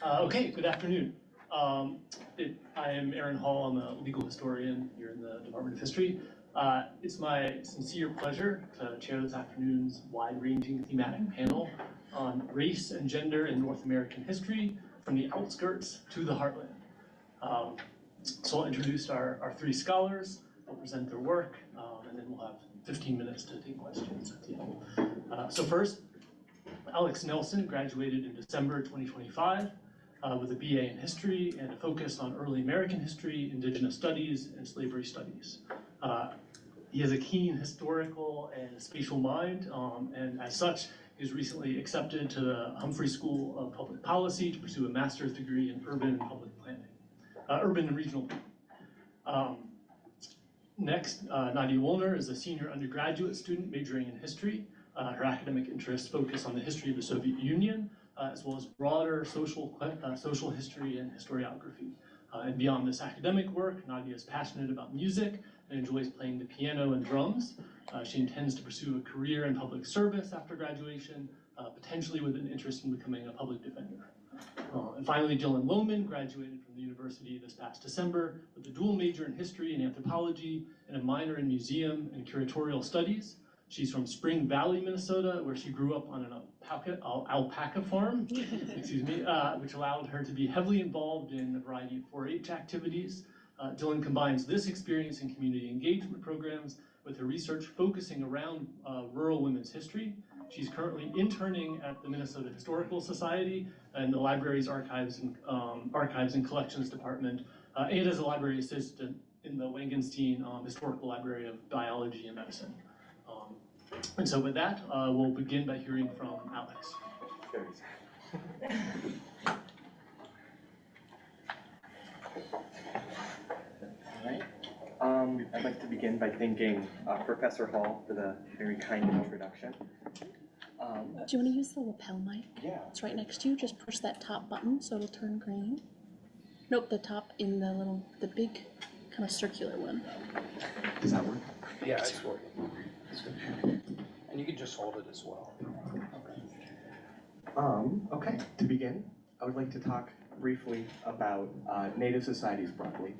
Okay, good afternoon. I am Aaron Hall. I'm a legal historian here in the Department of History. It's my sincere pleasure to chair this afternoon's wide-ranging thematic panel on race and gender in North American history, from the outskirts to the heartland. So I'll introduce our three scholars. They'll present their work, and then we'll have 15 minutes to take questions at the end. So first, Alex Nelson graduated in December 2025 with a BA in history and a focus on early American history, indigenous studies, and slavery studies. He has a keen historical and spatial mind, and as such, he was recently accepted to the Humphrey School of Public Policy to pursue a master's degree in urban and public planning, urban and regional planning. Next, Nadia Woolner is a senior undergraduate student majoring in history. Her academic interests focus on the history of the Soviet Union, as well as broader social history and historiography. And beyond this academic work, Nadia is passionate about music and enjoys playing the piano and drums. She intends to pursue a career in public service after graduation, potentially with an interest in becoming a public defender. And finally, Dyllon Lohmann graduated from the university this past December with a dual major in history and anthropology and a minor in museum and curatorial studies. She's from Spring Valley, Minnesota, where she grew up on an alpaca farm, which allowed her to be heavily involved in a variety of 4-H activities. Dyllon combines this experience in community engagement programs with her research focusing around rural women's history. She's currently interning at the Minnesota Historical Society and the library's Archives and Collections Department, and as a library assistant in the Wangenstein Historical Library of Biology and Medicine. And so with that, we'll begin by hearing from Alex. All right. I'd like to begin by thanking Professor Hall for the very kind introduction. Do you want to use the lapel mic? Yeah. It's right next to you. Just push that top button so it'll turn green. Nope, the top in the big kind of circular one. Does that work? Yeah, it's working. And you can just hold it as well. Okay, to begin, I would like to talk briefly about Native societies broadly.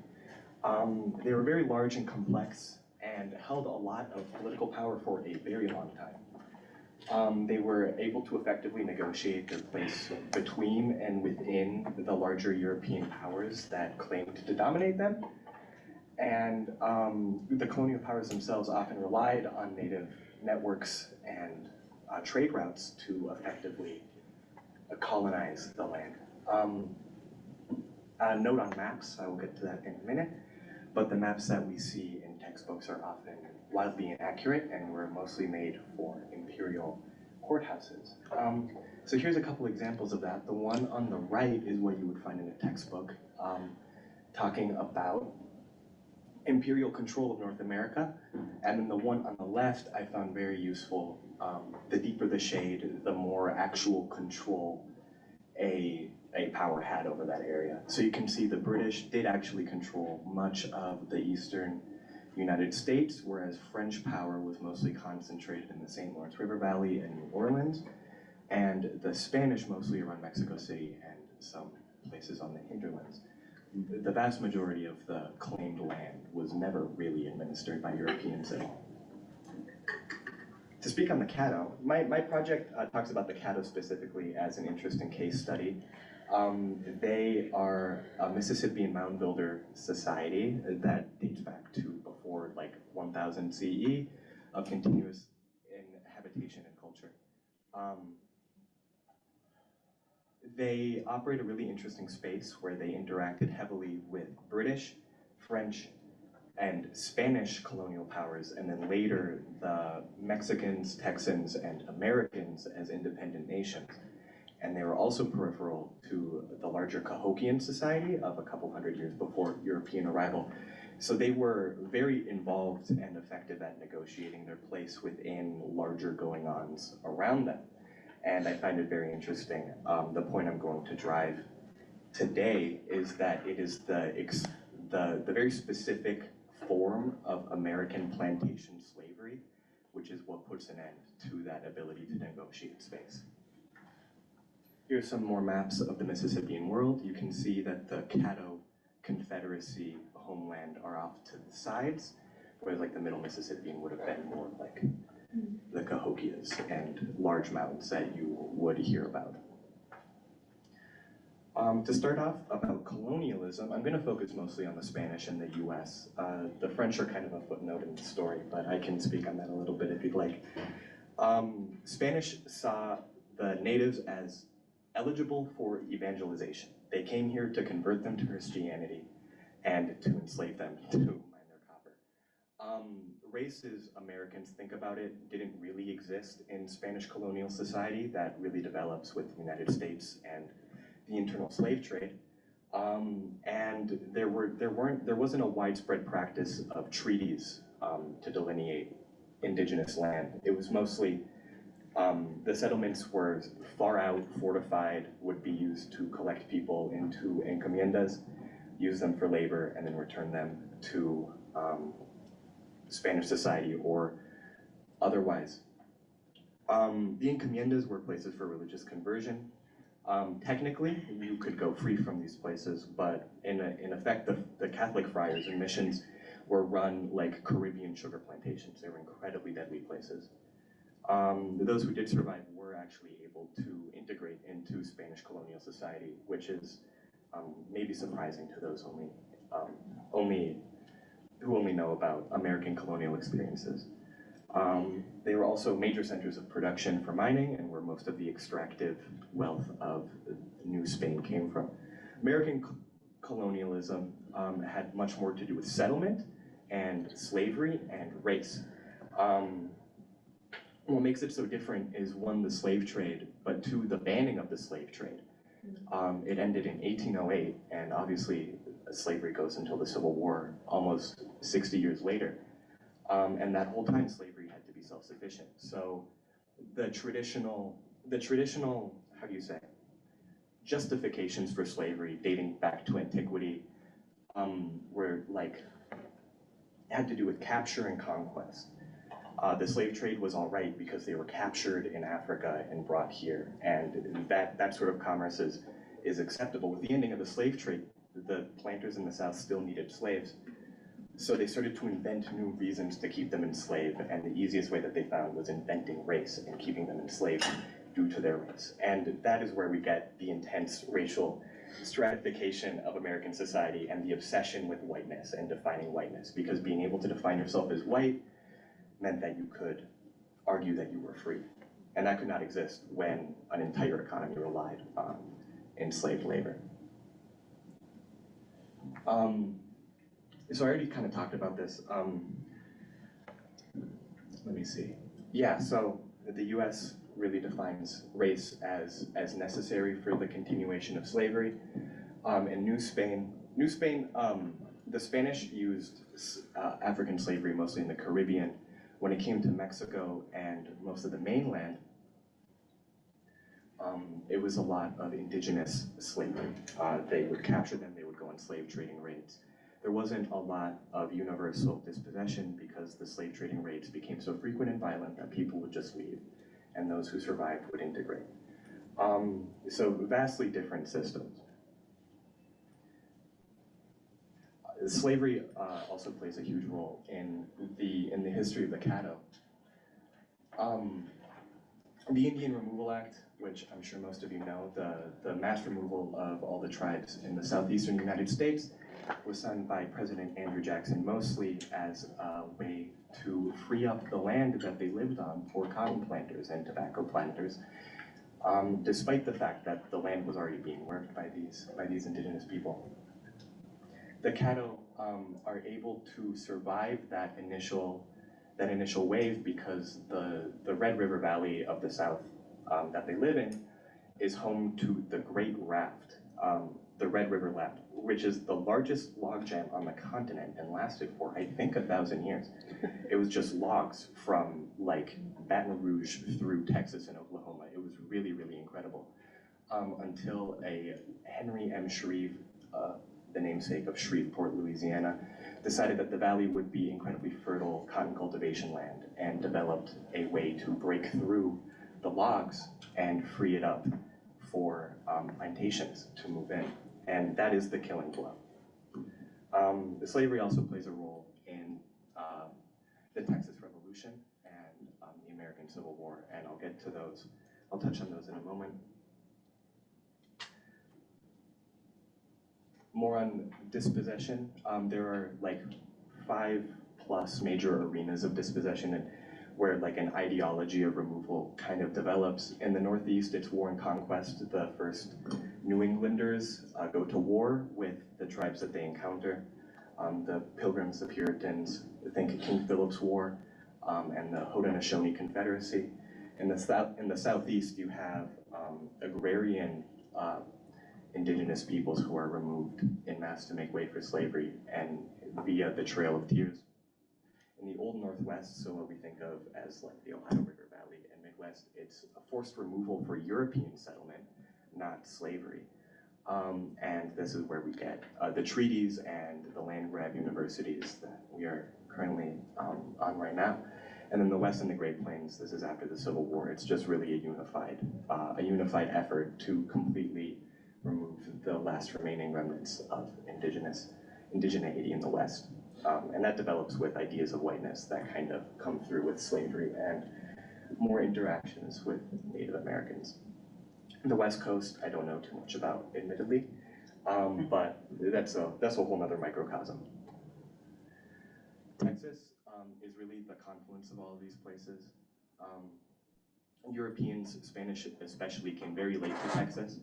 They were very large and complex and held a lot of political power for a very long time. They were able to effectively negotiate their place between and within the larger European powers that claimed to dominate them. And the colonial powers themselves often relied on native networks and trade routes to effectively colonize the land. A note on maps, I will get to that in a minute, but the maps that we see in textbooks are often wildly inaccurate and were mostly made for imperial courthouses. So here's a couple examples of that. The one on the right is what you would find in a textbook, talking about imperial control of North America, and then the one on the left I found very useful. The deeper the shade, the more actual control a power had over that area. So you can see the British did actually control much of the eastern United States, whereas French power was mostly concentrated in the St. Lawrence River Valley and New Orleans, and the Spanish mostly around Mexico City and some places on the hinterlands. The vast majority of the claimed land was never really administered by Europeans at all. To speak on the Caddo, my project talks about the Caddo specifically as an interesting case study. They are a Mississippian mound builder society that dates back to before like 1000 CE of continuous habitation and culture. They operate a really interesting space where they interacted heavily with British, French, and Spanish colonial powers, and then later the Mexicans, Texans, and Americans as independent nations. And they were also peripheral to the larger Cahokian society of a couple hundred years before European arrival. So they were very involved and effective at negotiating their place within larger going-ons around them. And I find it very interesting. The point I'm going to drive today is that it is the very specific form of American plantation slavery, which is what puts an end to that ability to negotiate space. Here's some more maps of the Mississippian world. You can see that the Caddo Confederacy homeland are off to the sides, whereas like the middle Mississippian would have been more like the Cahokias and large mountains that you would hear about. To start off about colonialism, I'm going to focus mostly on the Spanish and the US. The French are kind of a footnote in the story, but I can speak on that a little bit if you'd like. Spanish saw the natives as eligible for evangelization. They came here to convert them to Christianity and to enslave them to mine their copper. Race, as Americans think about it, didn't really exist in Spanish colonial society. That really develops with the United States and the internal slave trade. And there wasn't a widespread practice of treaties to delineate indigenous land. It was mostly the settlements were far out, fortified, would be used to collect people into encomiendas, use them for labor, and then return them to Spanish society or otherwise. The encomiendas were places for religious conversion. Technically, you could go free from these places, but in effect, the Catholic friars and missions were run like Caribbean sugar plantations. They were incredibly deadly places. Those who did survive were actually able to integrate into Spanish colonial society, which is maybe surprising to those who only know about American colonial experiences. They were also major centers of production for mining and where most of the extractive wealth of New Spain came from. American colonialism had much more to do with settlement and slavery and race. What makes it so different is one, the slave trade, but two, the banning of the slave trade. It ended in 1808, and obviously slavery goes until the Civil War, almost 60 years later. And that whole time, slavery had to be self-sufficient. So the traditional, how do you say, justifications for slavery dating back to antiquity were like, had to do with capture and conquest. The slave trade was all right because they were captured in Africa and brought here, and that sort of commerce is acceptable. With the ending of the slave trade, the planters in the South still needed slaves, so they started to invent new reasons to keep them enslaved, and the easiest way that they found was inventing race and keeping them enslaved due to their race. And that is where we get the intense racial stratification of American society and the obsession with whiteness and defining whiteness, because being able to define yourself as white meant that you could argue that you were free. And that could not exist when an entire economy relied on enslaved labor. So I already kind of talked about this. Let me see. Yeah, so the US really defines race as necessary for the continuation of slavery. In New Spain, the Spanish used African slavery mostly in the Caribbean. When it came to Mexico and most of the mainland, it was a lot of indigenous slavery. They would capture them, they would go on slave trading raids. There wasn't a lot of universal dispossession because the slave trading raids became so frequent and violent that people would just leave, and those who survived would integrate. So vastly different systems. Slavery also plays a huge role in the history of the Caddo. The Indian Removal Act, which I'm sure most of you know, the mass removal of all the tribes in the southeastern United States, was signed by President Andrew Jackson mostly as a way to free up the land that they lived on for cotton planters and tobacco planters, despite the fact that the land was already being worked by these indigenous people. The Caddo are able to survive that initial wave because the Red River Valley of the South that they live in is home to the Great Raft, the Red River Raft, which is the largest log jam on the continent and lasted for, I think, 1,000 years. It was just logs from like Baton Rouge through Texas and Oklahoma. It was really, really incredible. Until a Henry M. Shreve, the namesake of Shreveport, Louisiana, decided that the valley would be incredibly fertile cotton cultivation land and developed a way to break through the logs and free it up for plantations to move in, and that is the killing blow. Slavery also plays a role in the Texas Revolution and the American Civil War, and I'll get to those. I'll touch on those in a moment. More on dispossession. There are like 5+ major arenas of dispossession, and where like an ideology of removal kind of develops. In the Northeast, it's war and conquest. The first New Englanders go to war with the tribes that they encounter. The Pilgrims, the Puritans, think King Philip's War, and the Haudenosaunee Confederacy. In the Southeast, you have agrarian indigenous peoples who are removed en masse to make way for slavery and via the Trail of Tears. In the Old Northwest, so what we think of as like the Ohio River Valley and Midwest, it's a forced removal for European settlement, not slavery. And this is where we get the treaties and the land grab universities that we are currently on right now. And then the West and the Great Plains, this is after the Civil War. It's just really a unified effort to completely remove the last remaining remnants of indigeneity in the West. And that develops with ideas of whiteness that kind of come through with slavery and more interactions with Native Americans. The West Coast, I don't know too much about, admittedly, but that's a whole nother microcosm. Texas is really the confluence of all of these places. Europeans, Spanish especially, came very late to Texas,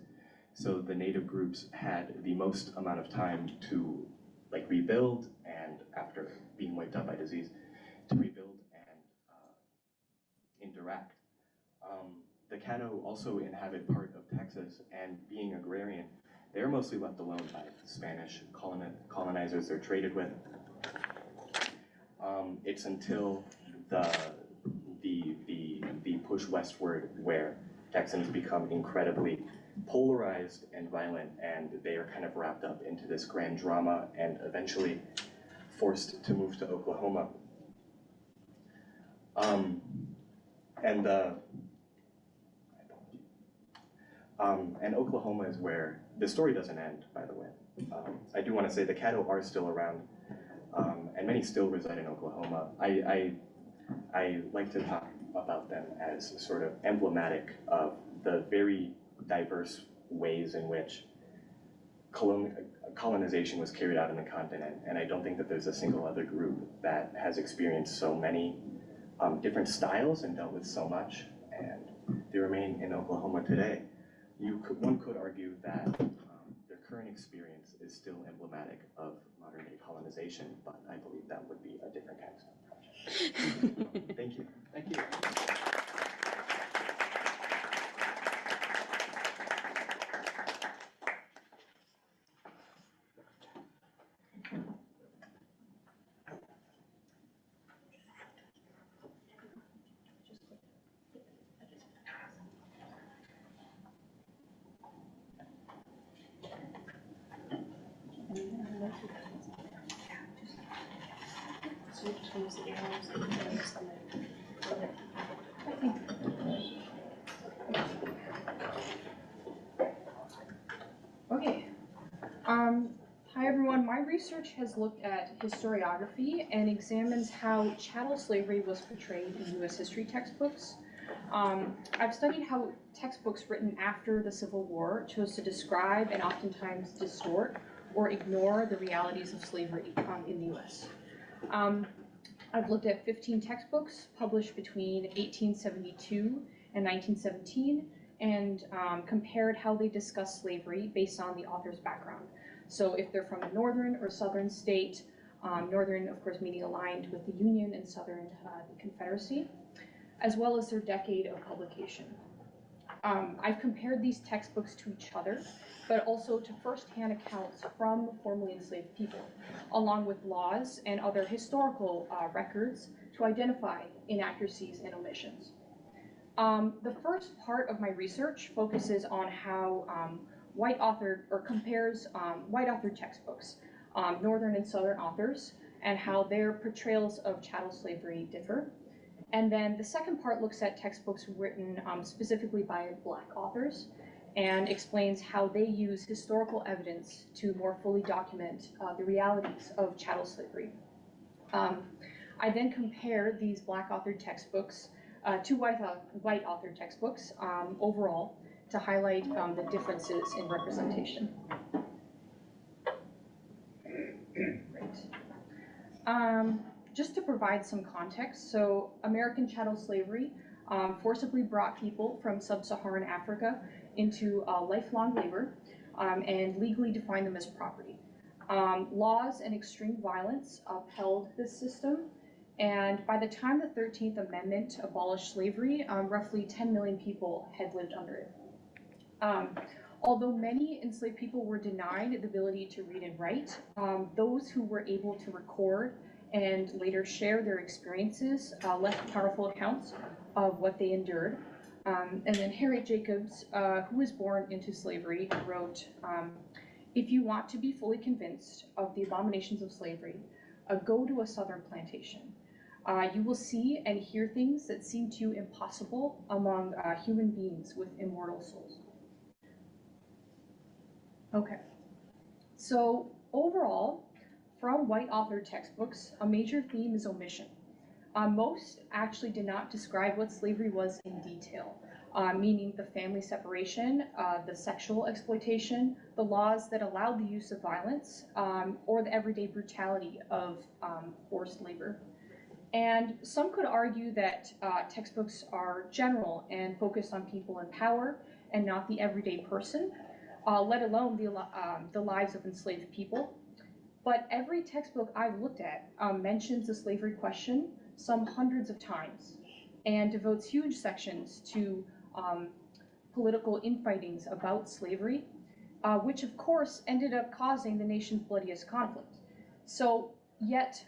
so the native groups had the most amount of time to like rebuild, and after being wiped out by disease, to rebuild and interact. The Caddo also inhabit part of Texas, and being agrarian, they're mostly left alone by the Spanish colonizers they're traded with. It's until the push westward where Texans become incredibly polarized and violent, and they are kind of wrapped up into this grand drama and eventually forced to move to Oklahoma. And Oklahoma is where the story doesn't end, by the way. I do want to say the Caddo are still around, and many still reside in Oklahoma. I like to talk about them as sort of emblematic of the very diverse ways in which colonization was carried out in the continent, and I don't think that there's a single other group that has experienced so many different styles and dealt with so much, and they remain in Oklahoma today. One could argue that their current experience is still emblematic of modern-day colonization, but I believe that would be a different kind of project. Thank you. Thank you. Okay. Hi everyone. My research has looked at historiography and examines how chattel slavery was portrayed in U.S. history textbooks. I've studied how textbooks written after the Civil War chose to describe and oftentimes distort or ignore the realities of slavery in the U.S. I've looked at 15 textbooks published between 1872 and 1917 and compared how they discuss slavery based on the author's background. So if they're from a northern or southern state, northern of course meaning aligned with the Union, and southern the Confederacy, as well as their decade of publication. I've compared these textbooks to each other, but also to first-hand accounts from formerly enslaved people, along with laws and other historical records to identify inaccuracies and omissions. The first part of my research focuses on how compares white-authored textbooks, northern and southern authors, and how their portrayals of chattel slavery differ. And then the second part looks at textbooks written specifically by Black authors and explains how they use historical evidence to more fully document the realities of chattel slavery. I then compare these Black authored textbooks to white authored textbooks overall to highlight the differences in representation. Great. Just to provide some context, so American chattel slavery forcibly brought people from sub-Saharan Africa into lifelong labor and legally defined them as property. Laws and extreme violence upheld this system, and by the time the 13th Amendment abolished slavery, roughly 10 million people had lived under it. Although many enslaved people were denied the ability to read and write, those who were able to record and later share their experiences left powerful accounts of what they endured. And then Harriet Jacobs, who was born into slavery, wrote, "If you want to be fully convinced of the abominations of slavery, go to a southern plantation. You will see and hear things that seem to you impossible among human beings with immortal souls." Okay, so overall, from white authored textbooks, a major theme is omission. Most actually did not describe what slavery was in detail, meaning the family separation, the sexual exploitation, the laws that allowed the use of violence, or the everyday brutality of forced labor. And some could argue that textbooks are general and focused on people in power and not the everyday person, let alone the lives of enslaved people. But every textbook I've looked at mentions the slavery question some hundreds of times and devotes huge sections to political infightings about slavery, which of course ended up causing the nation's bloodiest conflict. So yet,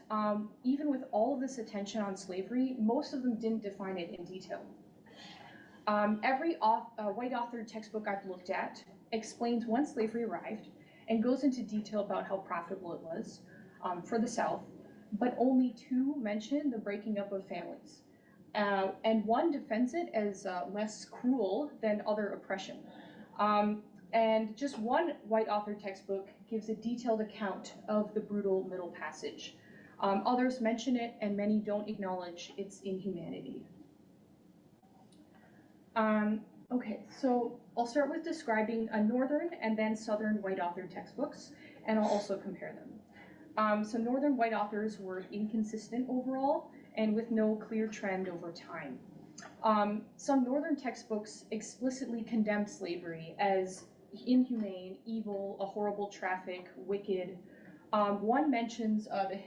even with all of this attention on slavery, most of them didn't define it in detail. Every white authored textbook I've looked at explains when slavery arrived and goes into detail about how profitable it was for the South, but only two mention the breaking up of families. And one defends it as less cruel than other oppression. And just one white authored textbook gives a detailed account of the brutal Middle Passage. Others mention it, and many don't acknowledge its inhumanity. Okay, so I'll start with describing northern and then southern white authored textbooks, and I'll also compare them. So northern white authors were inconsistent overall, and with no clear trend over time. Some northern textbooks explicitly condemned slavery as inhumane, evil, a horrible traffic, wicked. One mentions the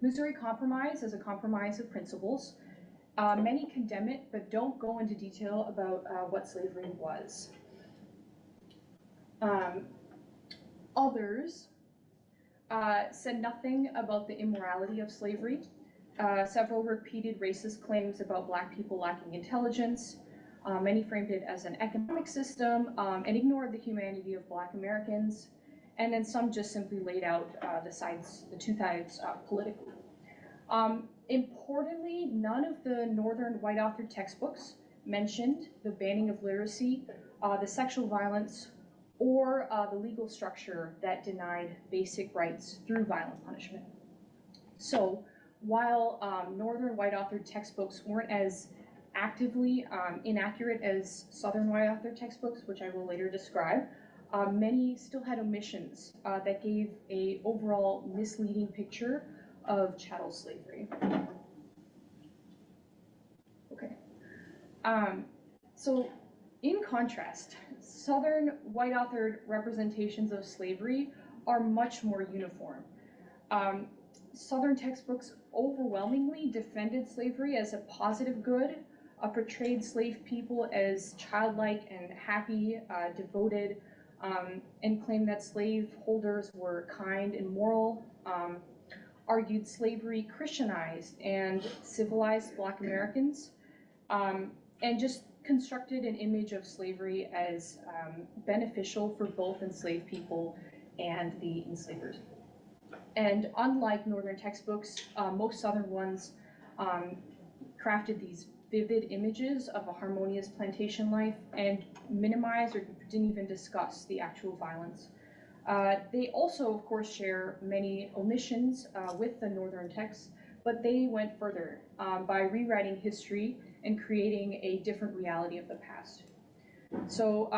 Missouri Compromise as a compromise of principles. Many condemn it, but don't go into detail about what slavery was. Others said nothing about the immorality of slavery. Several repeated racist claims about Black people lacking intelligence. Many framed it as an economic system and ignored the humanity of Black Americans. And then some just simply laid out the two sides politically. Importantly, none of the northern white authored textbooks mentioned the banning of literacy, the sexual violence, or the legal structure that denied basic rights through violent punishment. So while northern white authored textbooks weren't as actively inaccurate as southern white authored textbooks, which I will later describe, many still had omissions that gave an overall misleading picture of chattel slavery. Okay. So in contrast, southern white authored representations of slavery are much more uniform. Southern textbooks overwhelmingly defended slavery as a positive good, portrayed slave people as childlike and happy, devoted, and claimed that slave holders were kind and moral, argued slavery Christianized and civilized Black Americans, and just constructed an image of slavery as beneficial for both enslaved people and the enslavers. And unlike northern textbooks, most southern ones crafted these vivid images of a harmonious plantation life and minimize or didn't even discuss the actual violence. They also, of course, share many omissions with the Northern texts, but they went further by rewriting history and creating a different reality of the past. So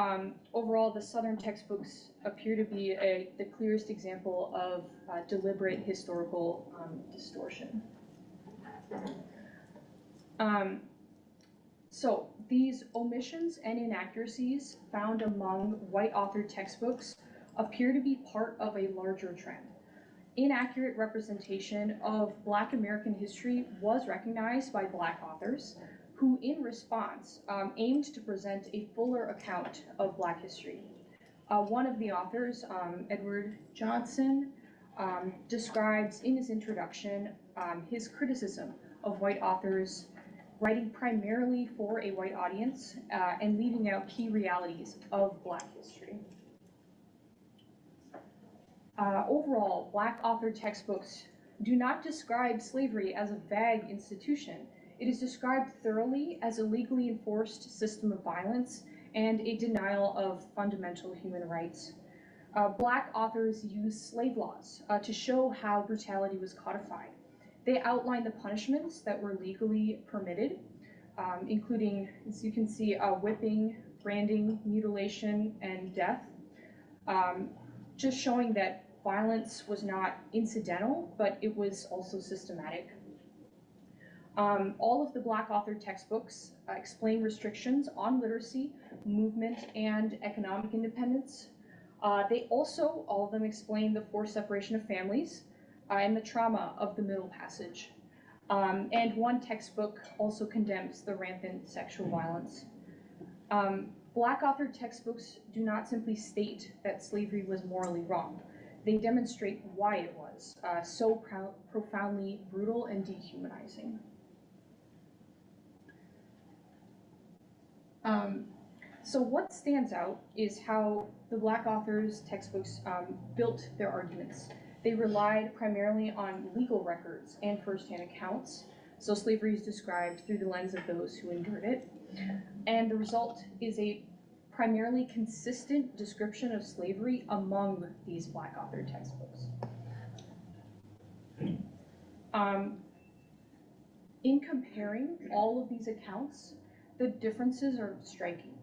overall, the Southern textbooks appear to be the clearest example of deliberate historical distortion. So these omissions and inaccuracies found among white authored textbooks appear to be part of a larger trend. Inaccurate representation of Black American history was recognized by Black authors, who in response aimed to present a fuller account of Black history. One of the authors, Edward Johnson, describes in his introduction his criticism of white authors writing primarily for a white audience and leaving out key realities of Black history. Overall, Black authored textbooks do not describe slavery as a vague institution. It is described thoroughly as a legally enforced system of violence and a denial of fundamental human rights. Black authors use slave laws to show how brutality was codified. They outline the punishments that were legally permitted, including, as you can see, whipping, branding, mutilation, and death, just showing that violence was not incidental, but it was also systematic. All of the Black authored textbooks explain restrictions on literacy, movement, and economic independence. They also, all of them, explain the forced separation of families and the trauma of the Middle Passage. And one textbook also condemns the rampant sexual violence. Black authored textbooks do not simply state that slavery was morally wrong. They demonstrate why it was so profoundly brutal and dehumanizing. So what stands out is how the Black authors' textbooks built their arguments. They relied primarily on legal records and firsthand accounts. So slavery is described through the lens of those who endured it. And the result is a primarily consistent description of slavery among these Black authored textbooks. In comparing all of these accounts, the differences are striking.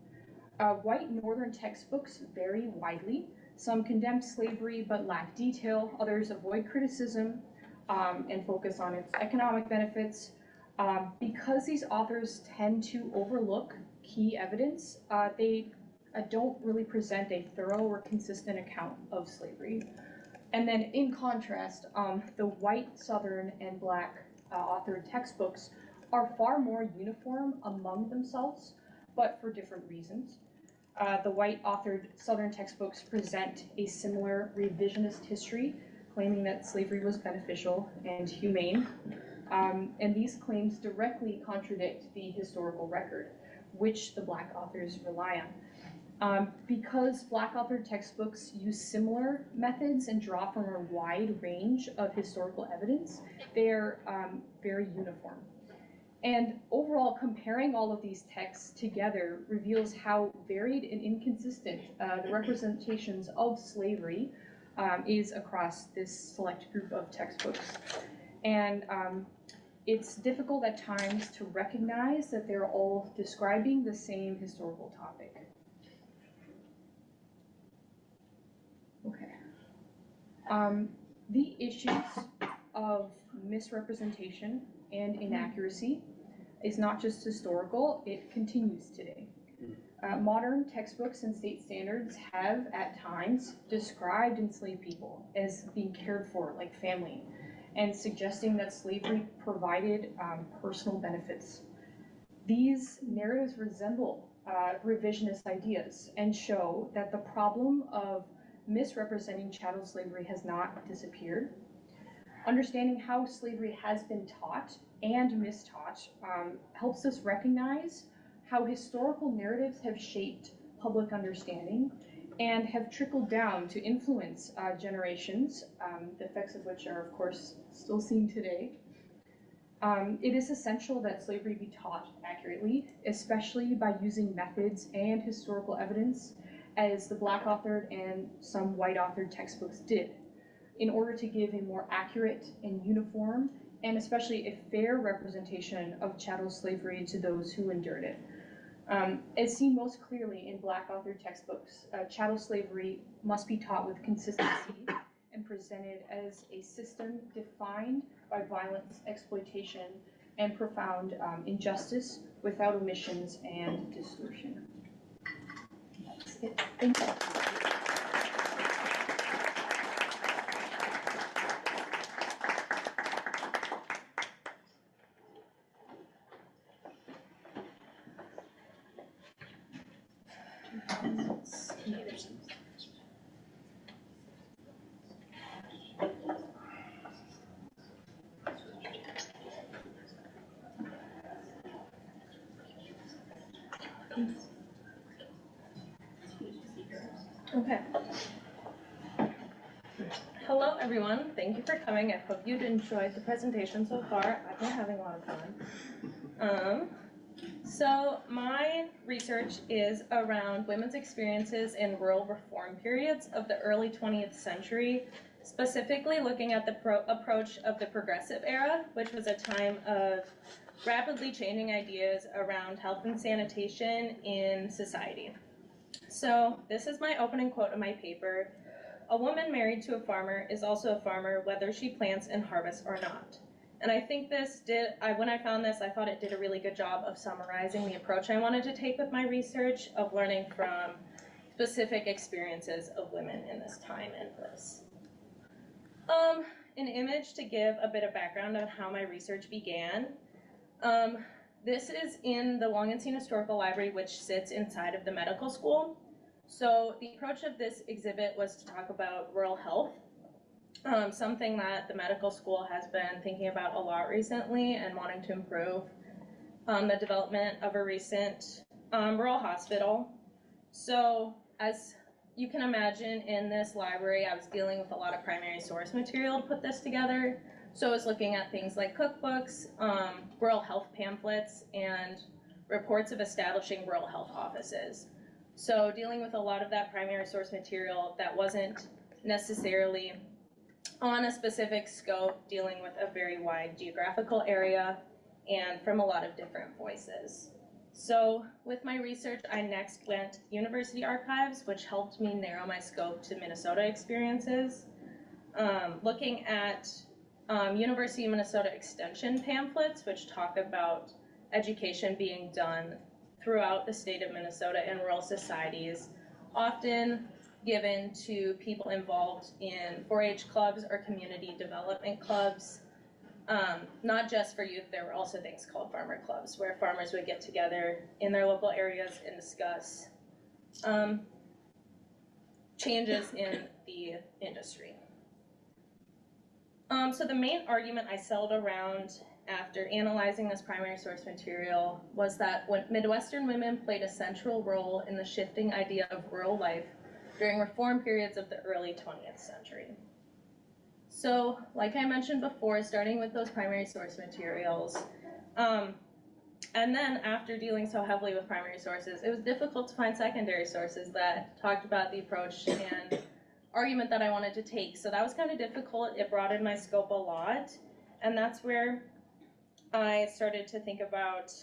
White Northern textbooks vary widely. Some condemn slavery but lack detail. Others avoid criticism and focus on its economic benefits. Because these authors tend to overlook key evidence, they don't really present a thorough or consistent account of slavery. And then in contrast, the white, Southern, and Black authored textbooks are far more uniform among themselves, but for different reasons. The white authored Southern textbooks present a similar revisionist history, claiming that slavery was beneficial and humane. And these claims directly contradict the historical record, which the Black authors rely on. Because Black authored textbooks use similar methods and draw from a wide range of historical evidence, they're very uniform. And overall, comparing all of these texts together reveals how varied and inconsistent the representations of slavery is across this select group of textbooks. And it's difficult at times to recognize that they're all describing the same historical topic. Okay. The issues of misrepresentation and inaccuracy is not just historical, it continues today. Modern textbooks and state standards have, at times, described enslaved people as being cared for like family, and suggesting that slavery provided personal benefits. These narratives resemble revisionist ideas and show that the problem of misrepresenting chattel slavery has not disappeared. Understanding how slavery has been taught and mistaught helps us recognize how historical narratives have shaped public understanding and have trickled down to influence generations, the effects of which are, of course, still seen today. It is essential that slavery be taught accurately, especially by using methods and historical evidence, as the Black authored and some white authored textbooks did, in order to give a more accurate and uniform, and especially a fair representation of chattel slavery to those who endured it. As seen most clearly in Black authored textbooks, chattel slavery must be taught with consistency and presented as a system defined by violence, exploitation, and profound injustice without omissions and distortion. That's it. Thank you. Okay. Hello, everyone. Thank you for coming. I hope you'd enjoyed the presentation so far. I've been having a lot of fun. So my research is around women's experiences in rural reform periods of the early 20th century, specifically looking at the approach of the progressive era, which was a time of rapidly changing ideas around health and sanitation in society. So this is my opening quote of my paper. A woman married to a farmer is also a farmer whether she plants and harvests or not. And I think when I found this, I thought it did a really good job of summarizing the approach I wanted to take with my research of learning from specific experiences of women in this time and place. An image to give a bit of background on how my research began. This is in the Long-Unseen Historical Library, which sits inside of the medical school. So the approach of this exhibit was to talk about rural health, something that the medical school has been thinking about a lot recently and wanting to improve the development of a recent rural hospital. So as you can imagine, in this library, I was dealing with a lot of primary source material to put this together. So I was looking at things like cookbooks, rural health pamphlets, and reports of establishing rural health offices. So dealing with a lot of that primary source material that wasn't necessarily on a specific scope, dealing with a very wide geographical area and from a lot of different voices. So with my research, I next went university archives, which helped me narrow my scope to Minnesota experiences, looking at University of Minnesota Extension pamphlets, which talk about education being done throughout the state of Minnesota in rural societies, often given to people involved in 4-H clubs or community development clubs. Not just for youth, there were also things called farmer clubs, where farmers would get together in their local areas and discuss changes in the industry. So the main argument I settled around after analyzing this primary source material was that when Midwestern women played a central role in the shifting idea of rural life during reform periods of the early 20th century. So, like I mentioned before, starting with those primary source materials, and then after dealing so heavily with primary sources, it was difficult to find secondary sources that talked about the approach and argument that I wanted to take. So that was kind of difficult. It broadened my scope a lot, and that's where I started to think about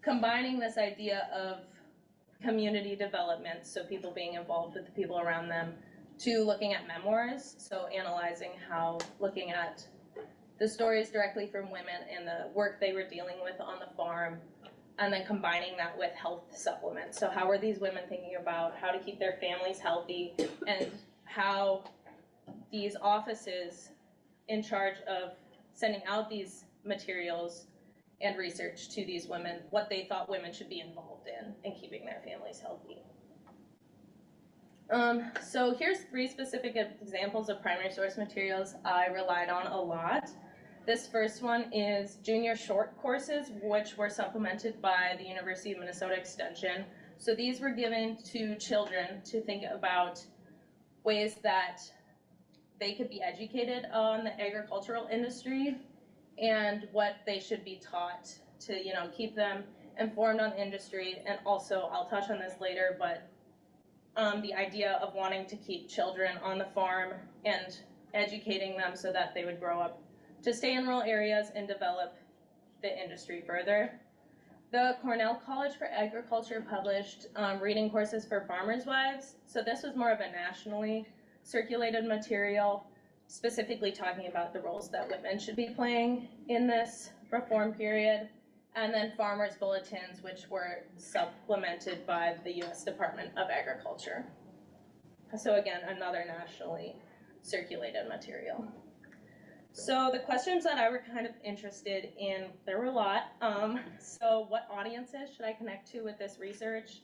combining this idea of community development, so people being involved with the people around them, to looking at memoirs, so analyzing how, looking at the stories directly from women and the work they were dealing with on the farm, and then combining that with health supplements. So how were these women thinking about how to keep their families healthy, and how these offices in charge of sending out these materials and research to these women, what they thought women should be involved in keeping their families healthy. So here's 3 specific examples of primary source materials I relied on a lot. This first one is junior short courses, which were supplemented by the University of Minnesota Extension. So these were given to children to think about ways that they could be educated on the agricultural industry and what they should be taught to, keep them informed on the industry. And also, I'll touch on this later, but the idea of wanting to keep children on the farm and educating them so that they would grow up to stay in rural areas and develop the industry further. The Cornell College for Agriculture published reading courses for farmers' wives. So this was more of a nationally circulated material, specifically talking about the roles that women should be playing in this reform period. And then farmers' bulletins, which were supplemented by the U.S. Department of Agriculture. So again, another nationally circulated material. So the questions that I were kind of interested in, there were a lot. So what audiences should I connect to with this research?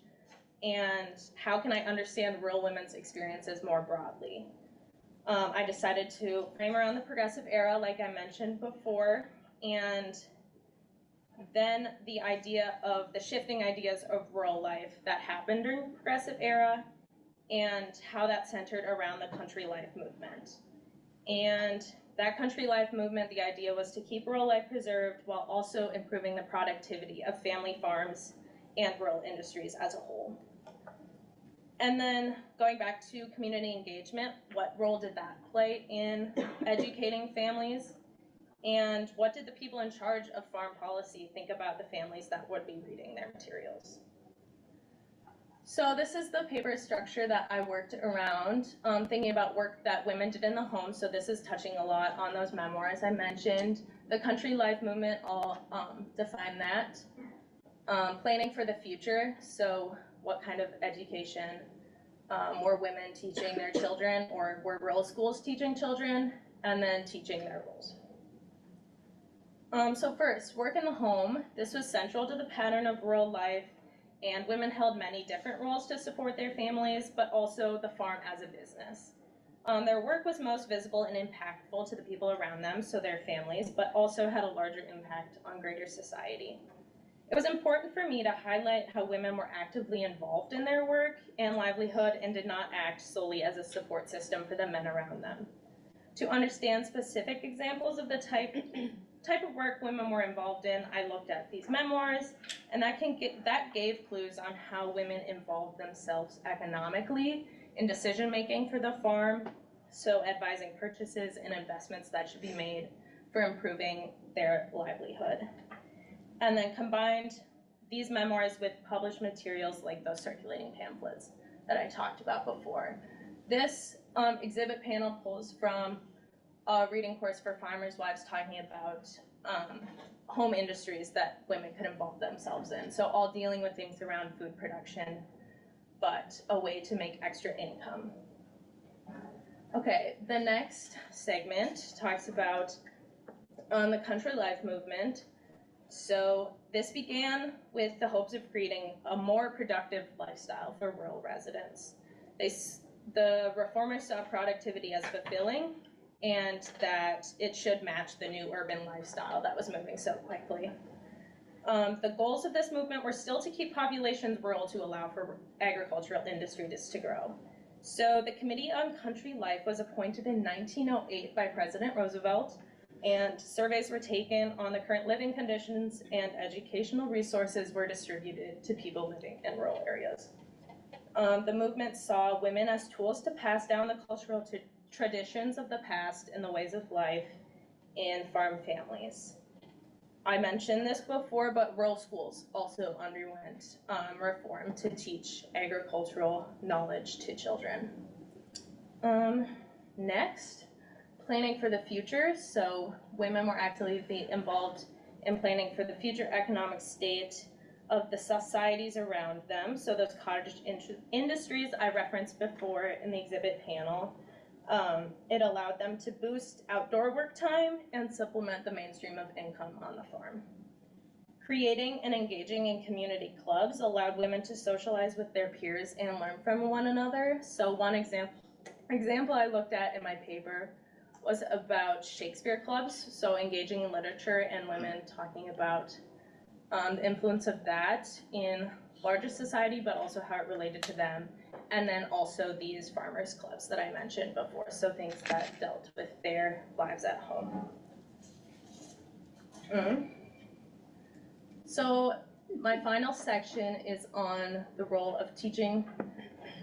And how can I understand rural women's experiences more broadly? I decided to frame around the progressive era, like I mentioned before, and then the idea of the shifting ideas of rural life that happened during the progressive era and how that centered around the country life movement. And that country life movement, the idea was to keep rural life preserved while also improving the productivity of family farms and rural industries as a whole. And then going back to community engagement, what role did that play in educating families? And what did the people in charge of farm policy think about the families that would be reading their materials? So this is the paper structure that I worked around, thinking about work that women did in the home. So this is touching a lot on those memoirs I mentioned. The country life movement, I'll define that. Planning for the future, so what kind of education were women teaching their children, or were rural schools teaching children, and then teaching their roles. So first, work in the home. This was central to the pattern of rural life, and women held many different roles to support their families, but also the farm as a business. Their work was most visible and impactful to the people around them, so their families, but also had a larger impact on greater society. It was important for me to highlight how women were actively involved in their work and livelihood and did not act solely as a support system for the men around them. To understand specific examples of the type of work women were involved in, I looked at these memoirs, and that gave clues on how women involved themselves economically in decision-making for the farm, so advising purchases and investments that should be made for improving their livelihood. And then combined these memoirs with published materials like those circulating pamphlets that I talked about before. This exhibit panel pulls from a reading course for farmers' wives talking about home industries that women could involve themselves in. So all dealing with things around food production, but a way to make extra income. Okay, the next segment talks about the country life movement. So this began with the hopes of creating a more productive lifestyle for rural residents. The reformers saw productivity as fulfilling and that it should match the new urban lifestyle that was moving so quickly. The goals of this movement were still to keep populations rural to allow for agricultural industries to grow. So the Committee on Country Life was appointed in 1908 by President Roosevelt, and surveys were taken on the current living conditions and educational resources were distributed to people living in rural areas. The movement saw women as tools to pass down the cultural traditions of the past and the ways of life in farm families. I mentioned this before, but rural schools also underwent reform to teach agricultural knowledge to children. Next, planning for the future. So women were actively involved in planning for the future economic state of the societies around them. So those cottage industries I referenced before in the exhibit panel, it allowed them to boost outdoor work time and supplement the mainstream of income on the farm. Creating and engaging in community clubs allowed women to socialize with their peers and learn from one another. So one example I looked at in my paper was about Shakespeare clubs, so engaging in literature and women talking about the influence of that in larger society, but also how it related to them And then also these farmers clubs that I mentioned before, so things that dealt with their lives at home. So my final section is on the role of teaching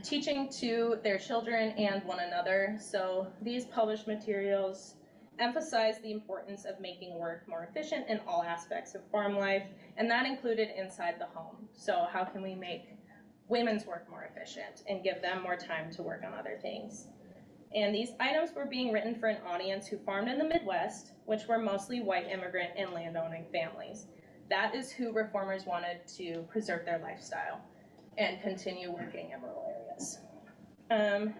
to their children and one another. So these published materials emphasize the importance of making work more efficient in all aspects of farm life, and that included inside the home. So how can we make women's work more efficient and give them more time to work on other things? And these items were being written for an audience who farmed in the Midwest, which were mostly white immigrant and landowning families. That is who reformers wanted to preserve their lifestyle and continue working in rural areas.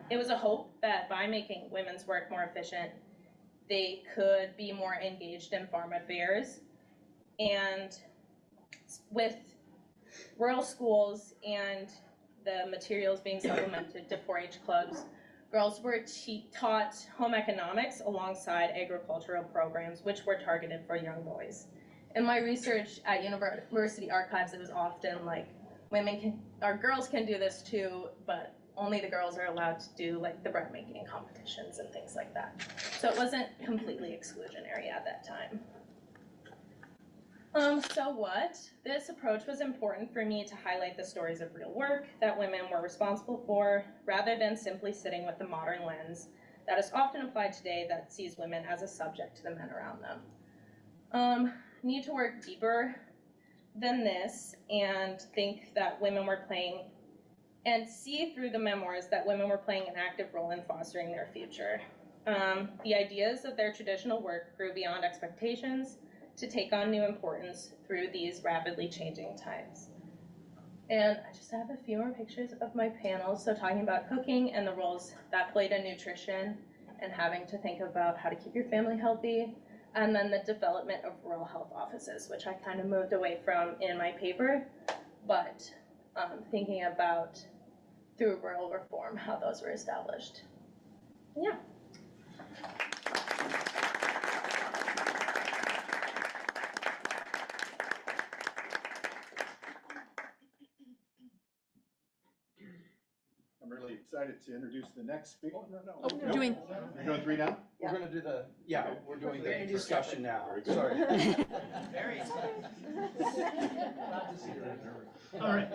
It was a hope that by making women's work more efficient, they could be more engaged in farm affairs. And with rural schools and the materials being supplemented to 4-H clubs, girls were taught home economics alongside agricultural programs, which were targeted for young boys. In my research at university archives, it was often like, girls can do this too, but only the girls are allowed to do like the bread making competitions and things like that. So it wasn't completely exclusionary at that time. So what? This approach was important for me to highlight the stories of real work that women were responsible for, rather than simply sitting with the modern lens that is often applied today that sees women as a subject to the men around them. Need to work deeper than this and think that women were playing, and see through the memoirs that women were playing an active role in fostering their future. The ideas of their traditional work grew beyond expectations to take on new importance through these rapidly changing times. And I just have a few more pictures of my panel. So talking about cooking and the roles that played in nutrition and having to think about how to keep your family healthy, and then the development of rural health offices, which I kind of moved away from in my paper, but thinking about through rural reform, how those were established. Yeah. I'm really excited to introduce the next speaker. Oh, we're doing. You're doing 3 now? We're gonna do we're doing the discussion now. Sorry. Very excited. All right.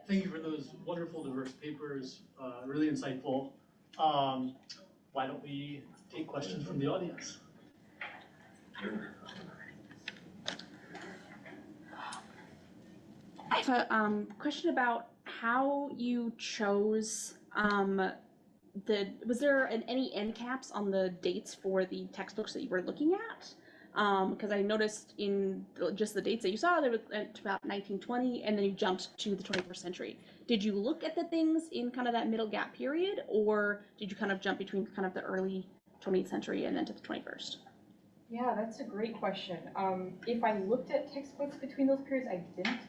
Thank you for those wonderful, diverse papers. Really insightful. Why don't we take questions from the audience? I have a question about how you chose was there any end caps on the dates for the textbooks that you were looking at? Because I noticed in just the dates that you saw, there was about 1920, and then you jumped to the 21st century. Did you look at the things in kind of that middle gap period, or did you kind of jump between kind of the early 20th century and then to the 21st? Yeah, that's a great question. If I looked at textbooks between those periods, I didn't.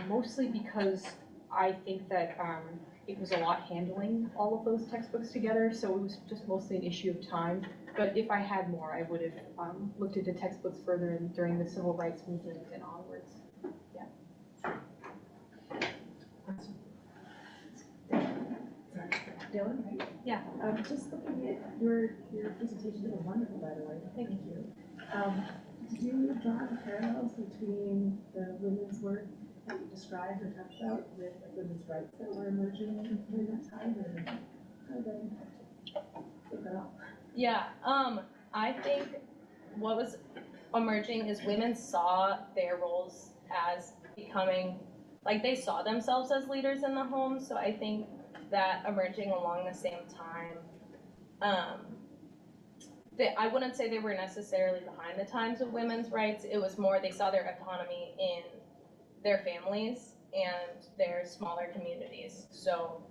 Mostly because I think that it was a lot handling all of those textbooks together, so it was just mostly an issue of time. But if I had more, I would have looked into textbooks further during the civil rights movement and onwards. Yeah. Dylan, right? Yeah. Just looking at your presentation, it was wonderful, by the way. Thank you. Did you draw the parallels between the women's work that you described or talked about with women's rights that were emerging during that time, or how did that impact it all? Yeah, I think what was emerging is women saw their roles as becoming, like they saw themselves as leaders in the home, so I think that emerging along the same time, I wouldn't say they were necessarily behind the times of women's rights, it was more they saw their autonomy in their families and their smaller communities, so,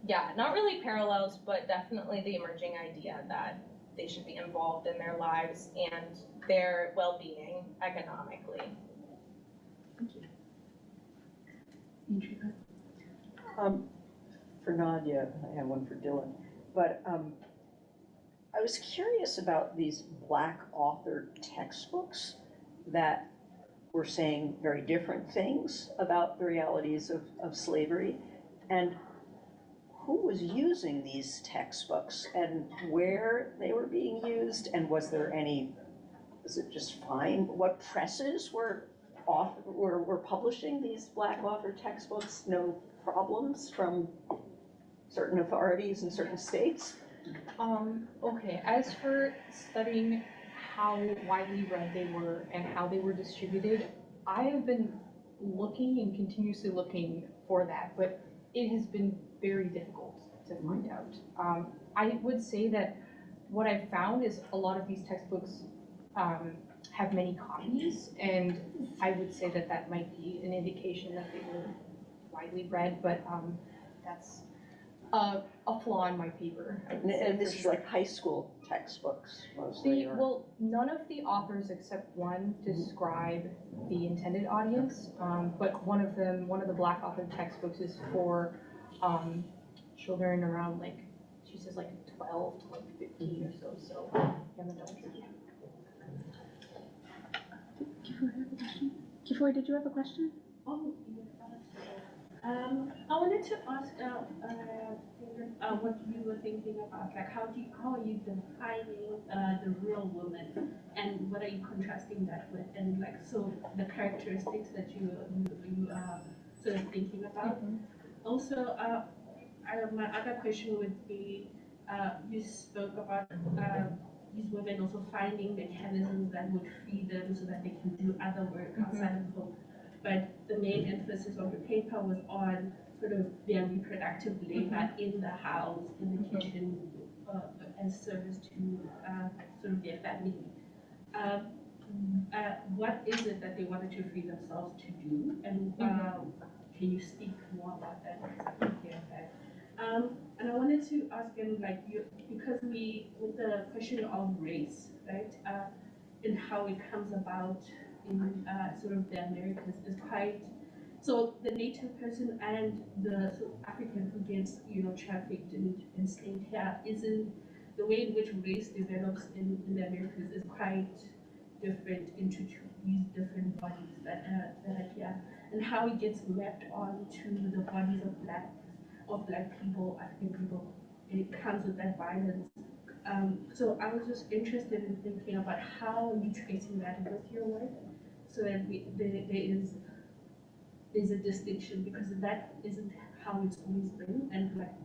yeah, not really parallels, but definitely the emerging idea that they should be involved in their lives and their well-being economically. Thank you. For Nadia, I have one for Dylan, but I was curious about these Black author textbooks that were saying very different things about the realities of slavery. And who was using these textbooks and where they were being used, and was it just fine? What presses were publishing these Black author textbooks? No problems from certain authorities in certain states? Okay, as for studying how widely read they were and how they were distributed, I have been looking and continuously looking for that, but it has been very difficult to find out. I would say that what I've found is a lot of these textbooks have many copies, and I would say that that might be an indication that they were widely read, but that's a flaw in my paper. And this is like high school textbooks mostly? Well, none of the authors except one describe the intended audience, but one of the Black authored textbooks is for children around, like, she says, like 12 to like 15 or so young adults. Kifori, did you have a question? Oh, I wanted to ask what you were thinking about, like how are you defining the real woman, and what are you contrasting that with, and like so the characteristics that you are sort of thinking about. Mm-hmm. Also, my other question would be, you spoke about these women also finding mechanisms that would free them so that they can do other work outside of home. But the main emphasis of the paper was on sort of their reproductive labor in the house, in the kitchen, as service to sort of their family. What is it that they wanted to free themselves to do? And can you speak more about that? And I wanted to ask them, like, because with the question of race, right, and how it comes about in sort of the Americas is quite, so the native person and the sort of African who gets, trafficked and enslaved here isn't, the way in which race develops in the Americas is quite different into these different bodies that are here, and how it gets mapped onto the bodies of black people, African people, and it comes with that violence. So I was just interested in thinking about how you tracing that with your work, so that there's a distinction, because that isn't how it's always been. And like,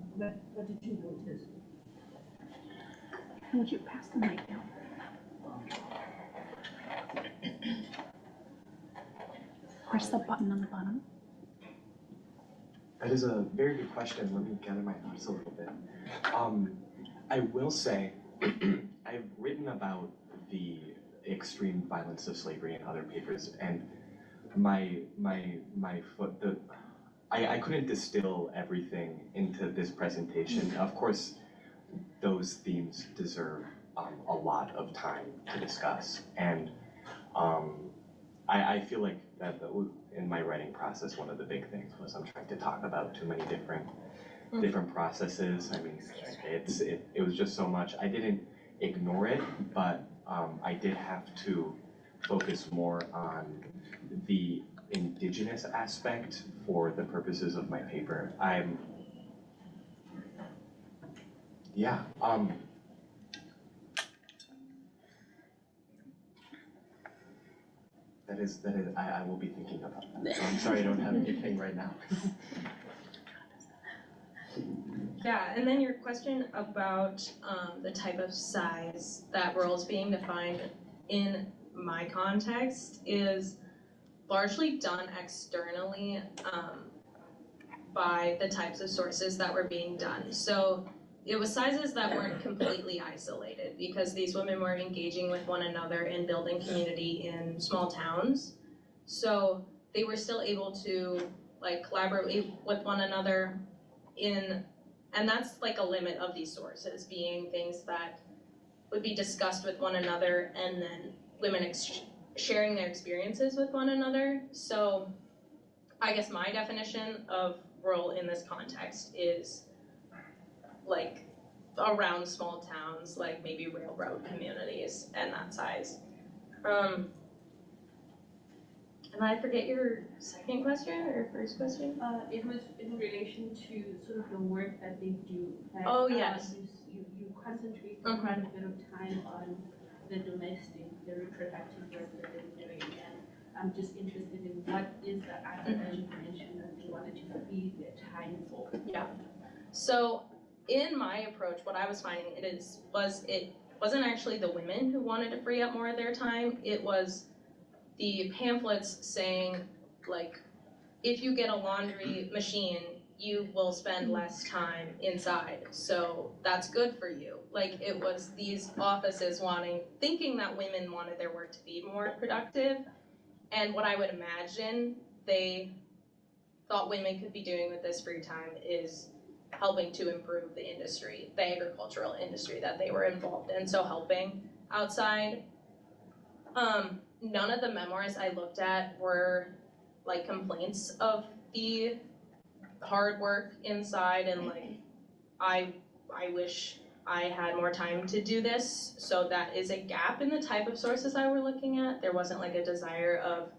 what did you notice? Would you pass the mic down? Press the button on the bottom. That is a very good question. Let me gather my thoughts a little bit. I will say, I've written about the extreme violence of slavery in other papers, and I couldn't distill everything into this presentation. Of course, those themes deserve a lot of time to discuss, and I feel like that in my writing process, one of the big things was I'm trying to talk about too many different processes. I mean, it was just so much. I didn't ignore it, but I did have to focus more on the indigenous aspect for the purposes of my paper. That is, I will be thinking about that. So I'm sorry I don't have anything right now. Yeah, and then your question about the type of size that role is being defined in my context is largely done externally by the types of sources that were being done. So it was sizes that weren't completely isolated, because these women were engaging with one another and building community in small towns. So they were still able to like collaborate with one another and that's like a limit of these sources, being things that would be discussed with one another and then women sharing their experiences with one another. So I guess my definition of role in this context is like around small towns, like maybe railroad communities and that size. I forget your second question or first question? It was in relation to sort of the work that they do. That, Oh, yes. You concentrate Mhm. quite a bit of time on the domestic, the reproductive work that they're doing, and I'm just interested in what is the aspect that you mentioned that they wanted to feed their time for. Yeah. So in my approach, what I was finding it wasn't actually the women who wanted to free up more of their time. It was the pamphlets saying, like, if you get a laundry machine, you will spend less time inside. So that's good for you. Like, it was these offices thinking that women wanted their work to be more productive. And what I would imagine they thought women could be doing with this free time is helping to improve the industry, the agricultural industry that they were involved in, so helping outside. None of the memoirs I looked at were like complaints of the hard work inside and like, I wish I had more time to do this, so that is a gap in the type of sources I were looking at. There wasn't like a desire of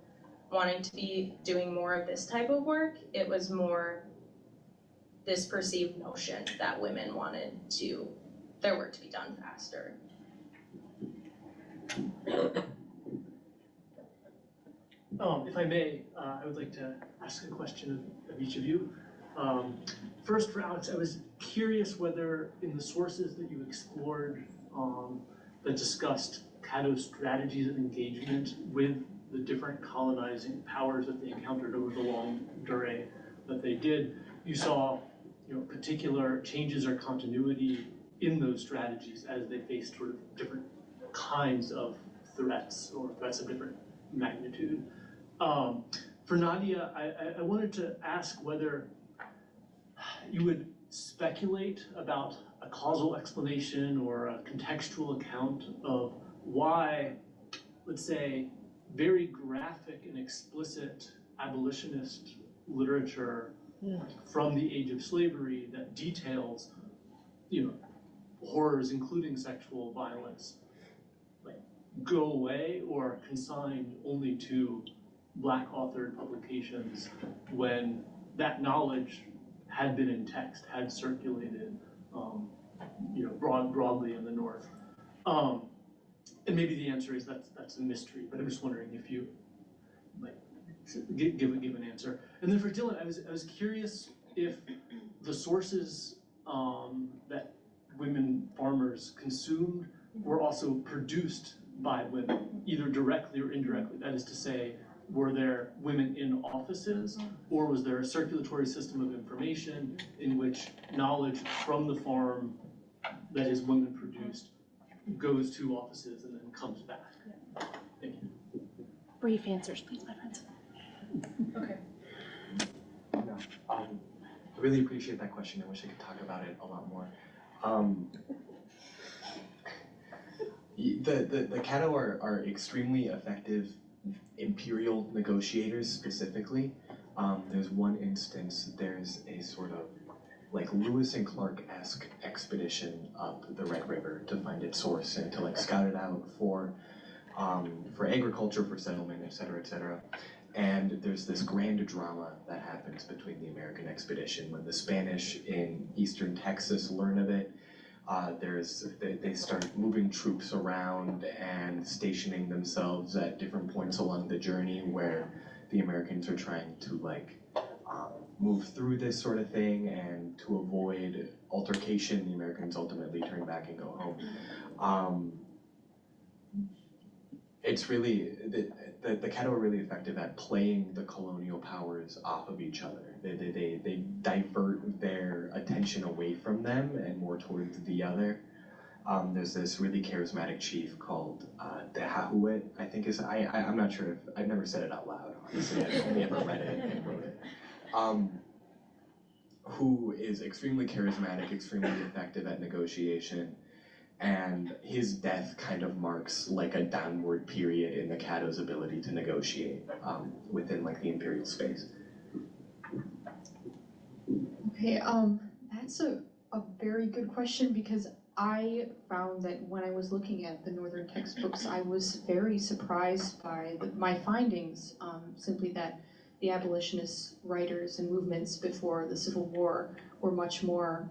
wanting to be doing more of this type of work. It was more this perceived notion that women wanted their work to be done faster. If I may, I would like to ask a question of each of you. First, for Alex, I was curious whether in the sources that you explored that discussed Caddo's strategies of engagement with the different colonizing powers that they encountered over the long durée that they did, you saw particular changes or continuity in those strategies as they faced sort of different kinds of threats or threats of different magnitude. For Nadia, I wanted to ask whether you would speculate about a causal explanation or a contextual account of why, let's say, very graphic and explicit abolitionist literature from the age of slavery that details, horrors including sexual violence, like go away or consigned only to Black authored publications when that knowledge had been in text, had circulated, broadly in the North. And maybe the answer is that's a mystery, but I'm just wondering if you like give an answer. And then for Dyllon, I was curious if the sources that women farmers consumed were also produced by women, either directly or indirectly. That is to say, were there women in offices, or was there a circulatory system of information in which knowledge from the farm that is women produced goes to offices and then comes back? Thank you. Brief answers, please, my friends. Okay. I really appreciate that question. I wish I could talk about it a lot more. The Caddo are extremely effective imperial negotiators specifically. There's one instance, there's a sort of like Lewis and Clark-esque expedition up the Red River to find its source and to like scout it out for agriculture, for settlement, et cetera, et cetera. And there's this grand drama that happens between the American expedition when the Spanish in eastern Texas learn of it. They start moving troops around and stationing themselves at different points along the journey where the Americans are trying to move through this sort of thing, and to avoid altercation, the Americans ultimately turn back and go home. It's really, the Caddo are really effective at playing the colonial powers off of each other. They divert their attention away from them and more towards the other. There's this really charismatic chief called Dehahuet, I think is, I'm not sure if, I've never said it out loud, honestly, I've only ever read it and wrote it. Who is extremely charismatic, extremely effective at negotiation, and his death kind of marks like a downward period in the Caddo's ability to negotiate within like the imperial space. Okay, that's a very good question, because I found that when I was looking at the Northern textbooks, I was very surprised by my findings, simply that the abolitionist writers and movements before the Civil War were much more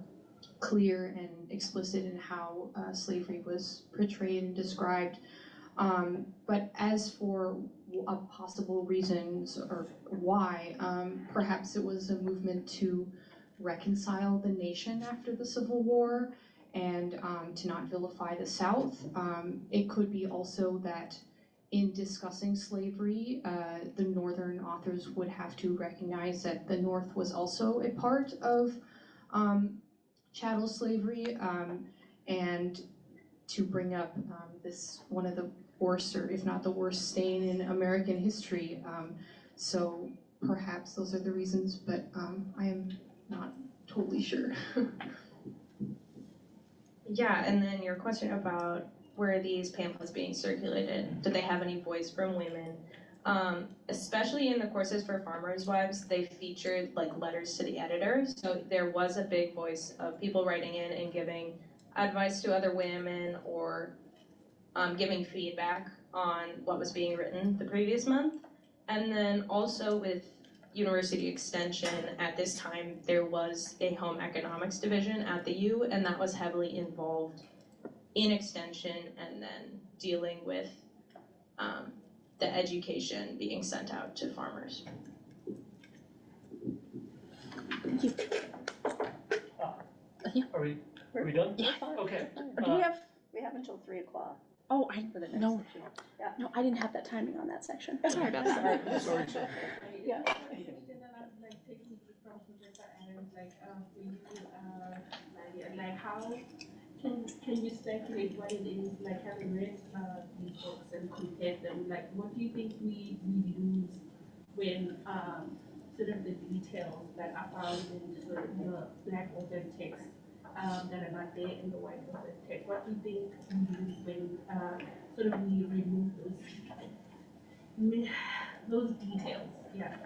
clear and explicit in how slavery was portrayed and described. But as for possible reasons or why, perhaps it was a movement to reconcile the nation after the Civil War and to not vilify the South. It could be also that in discussing slavery, the Northern authors would have to recognize that the North was also a part of chattel slavery, and to bring up this one of the worst, or if not the worst, stain in American history. So perhaps those are the reasons, but I am not totally sure. Yeah, and then your question about where these pamphlets being circulated, did they have any voice from women? Especially in the courses for farmers' wives, they featured like letters to the editors. So there was a big voice of people writing in and giving advice to other women or giving feedback on what was being written the previous month. And then also with University Extension, at this time, there was a home economics division at the U, and that was heavily involved in Extension and then dealing with the education being sent out to farmers. Thank you. Are we done? Yeah. Okay. Do We have until 3 o'clock. Oh, for the next no. section. Yeah. No, I didn't have that timing on that section. Sorry about that. Sorry. Yeah. Like taking it from Professor Aaron, like for you, Nadia, like how can you speculate what it is, like having read these books and compared them, like what do you think we lose when sort of the details that are found in sort of the black open text that are not there in the white open text? What do you think we lose when sort of we remove those details? Yeah.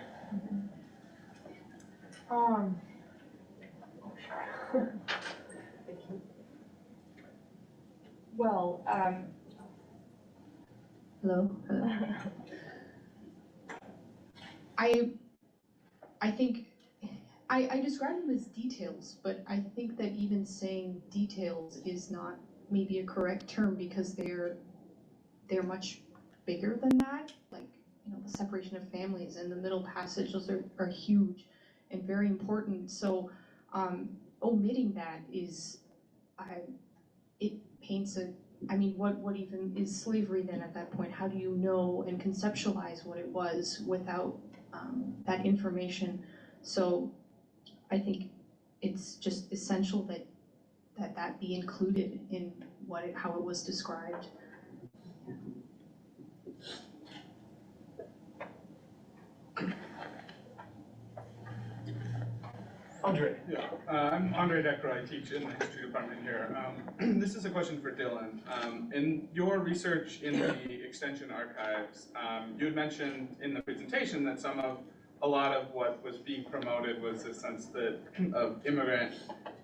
Well, hello. I think I describe them as details, but I think that even saying details is not maybe a correct term because they're much bigger than that. Like, you know, the separation of families and the middle passage, those are huge and very important. So omitting that is, it paints what even is slavery then at that point? How do you know and conceptualize what it was without that information? So I think it's just essential that be included in how it was described. Andre. Yeah, I'm Andre Decker. I teach in the history department here. This is a question for Dyllon. In your research in the Extension archives, you had mentioned in the presentation that a lot of what was being promoted was a sense of immigrant,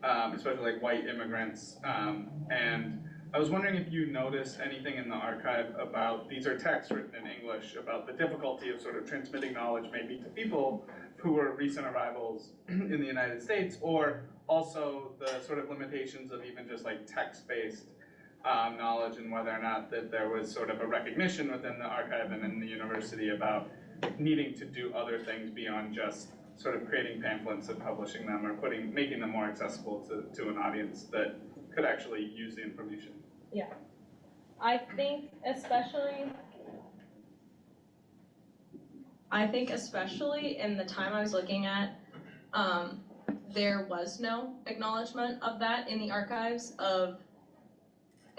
especially like white immigrants. And I was wondering if you noticed anything in the archive about, these are texts written in English, about the difficulty of sort of transmitting knowledge maybe to people who were recent arrivals in the United States, or also the sort of limitations of even just like text-based knowledge, and whether or not that there was sort of a recognition within the archive and in the university about needing to do other things beyond just sort of creating pamphlets and publishing them, or making them more accessible to an audience that could actually use the information. Yeah. I think especially in the time I was looking at, there was no acknowledgement of that in the archives, of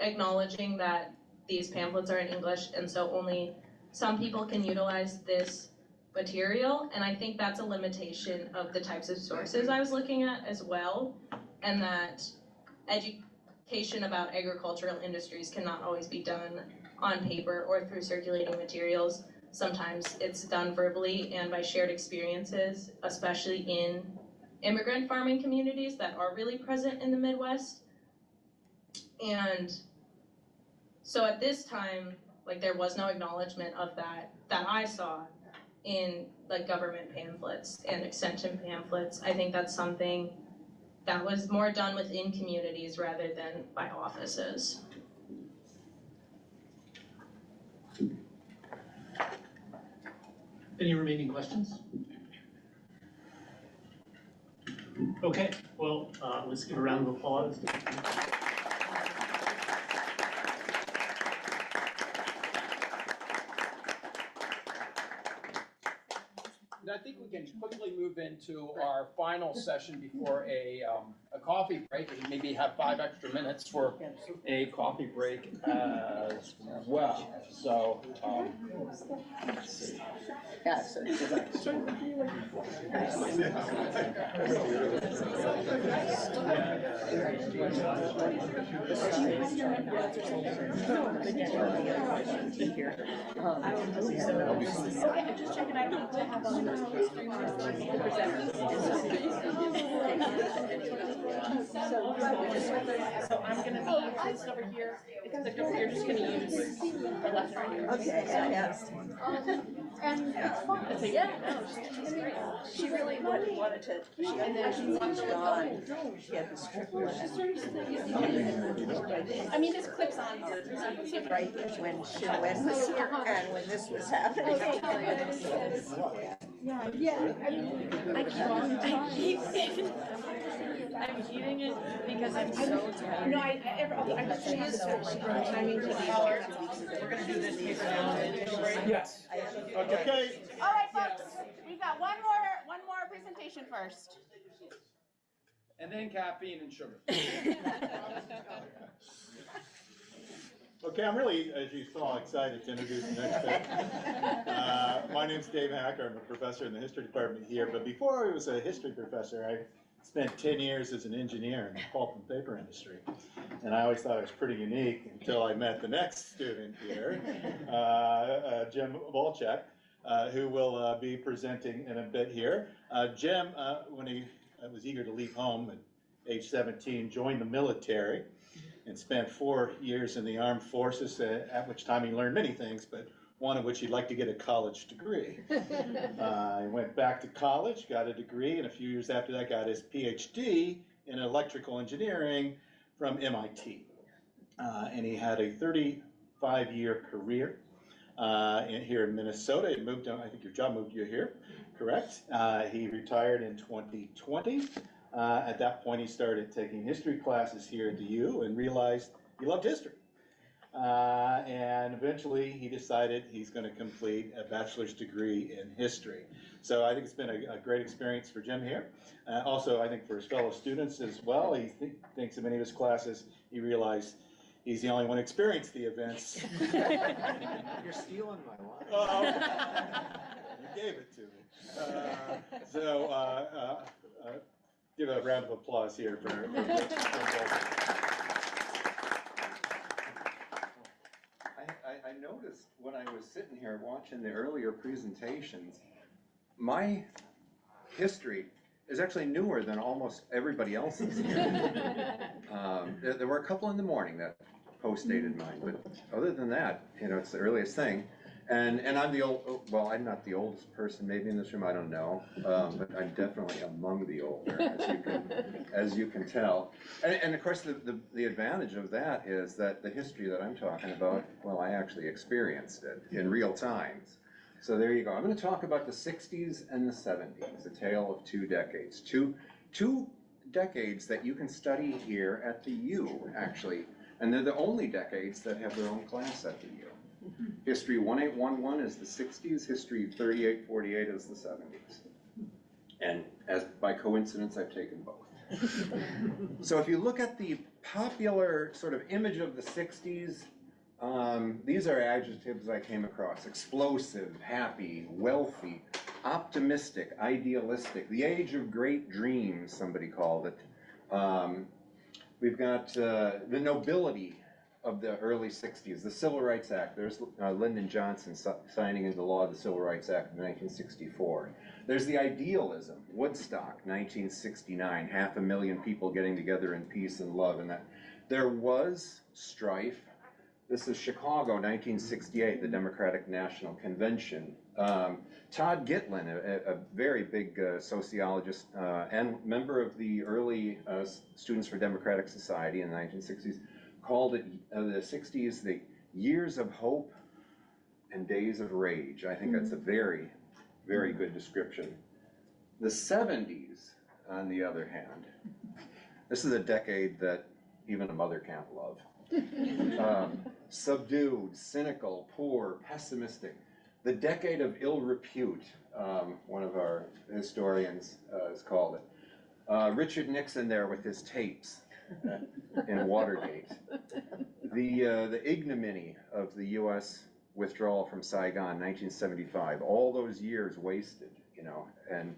acknowledging that these pamphlets are in English and so only some people can utilize this material. And I think that's a limitation of the types of sources I was looking at as well, and that education about agricultural industries cannot always be done on paper or through circulating materials. Sometimes it's done verbally and by shared experiences, especially in immigrant farming communities that are really present in the Midwest. And so at this time, like, there was no acknowledgement of that I saw in like government pamphlets and extension pamphlets. I think that's something that was more done within communities rather than by offices. Any remaining questions? Okay, well, let's give a round of applause. And I think we can quickly move into our final session before a coffee break, and maybe have 5 extra minutes for a coffee break as well. So, let's see. Okay, just checking. I don't need to have a history So I'm gonna be this over here. Because you're just gonna use the left right here. Okay, yes. And She really wanted to, and then she was gone. She had this trip. I mean, this clips on her. Right when Shin-Wen was here and when this was happening. I'm eating it because I'm so tired. No, she is timing to be here. We're going to do this paper now. Yes. Okay. All right, folks, we've got one more presentation first. And then caffeine and sugar. Okay, I'm really, as you saw, excited to introduce the next speaker. My name's Dave Hacker. I'm a professor in the history department here. But before I was a history professor, I spent 10 years as an engineer in the pulp and paper industry. And I always thought I was pretty unique until I met the next student here, Jim Vleck, who will be presenting in a bit here. Jim, when he was eager to leave home at age 17, joined the military and spent 4 years in the armed forces, at which time he learned many things, but one of which he'd like to get a college degree. He went back to college, got a degree, and a few years after that got his PhD in electrical engineering from MIT. And he had a 35-year career here in Minnesota. He moved, I think your job moved you here, correct? He retired in 2020. At that point, he started taking history classes here at the U and realized he loved history. And eventually, he decided he's going to complete a bachelor's degree in history. So I think it's been a great experience for Jim here. Also, I think for his fellow students as well. He thinks in many of his classes, he realized he's the only one who experienced the events. You're stealing my line. Oh, you gave it to me. Give a round of applause here for I noticed when I was sitting here watching the earlier presentations, my history is actually newer than almost everybody else's. There were a couple in the morning that post-dated mine, but other than that, it's the earliest thing. And I'm the well, I'm not the oldest person maybe in this room, I don't know, but I'm definitely among the older, as you can tell. And of course, the advantage of that is that the history that I'm talking about, well, I actually experienced it in real time. So there you go. I'm going to talk about the 60s and the 70s, a tale of 2 decades. Two decades that you can study here at the U, actually, and they're the only decades that have their own class at the U. History 1811 is the 60s, history 3848 is the 70s. And as by coincidence, I've taken both. So if you look at the popular sort of image of the 60s, these are adjectives I came across: explosive, happy, wealthy, optimistic, idealistic, the age of great dreams, somebody called it. We've got the nobility of the early 60s, the Civil Rights Act. There's Lyndon Johnson signing into law the Civil Rights Act of 1964. There's the idealism, Woodstock, 1969, 500,000 people getting together in peace and love, and There was strife. This is Chicago, 1968, the Democratic National Convention. Todd Gitlin, a very big sociologist and member of the early Students for Democratic Society in the 1960s, called it the 60s the years of hope and days of rage. I think that's a very, very good description. The 70s, on the other hand, this is a decade that even a mother can't love. Subdued, cynical, poor, pessimistic. The decade of ill repute, one of our historians has called it. Richard Nixon there with his tapes in Watergate. The ignominy of the U.S. withdrawal from Saigon, 1975. All those years wasted, you know, and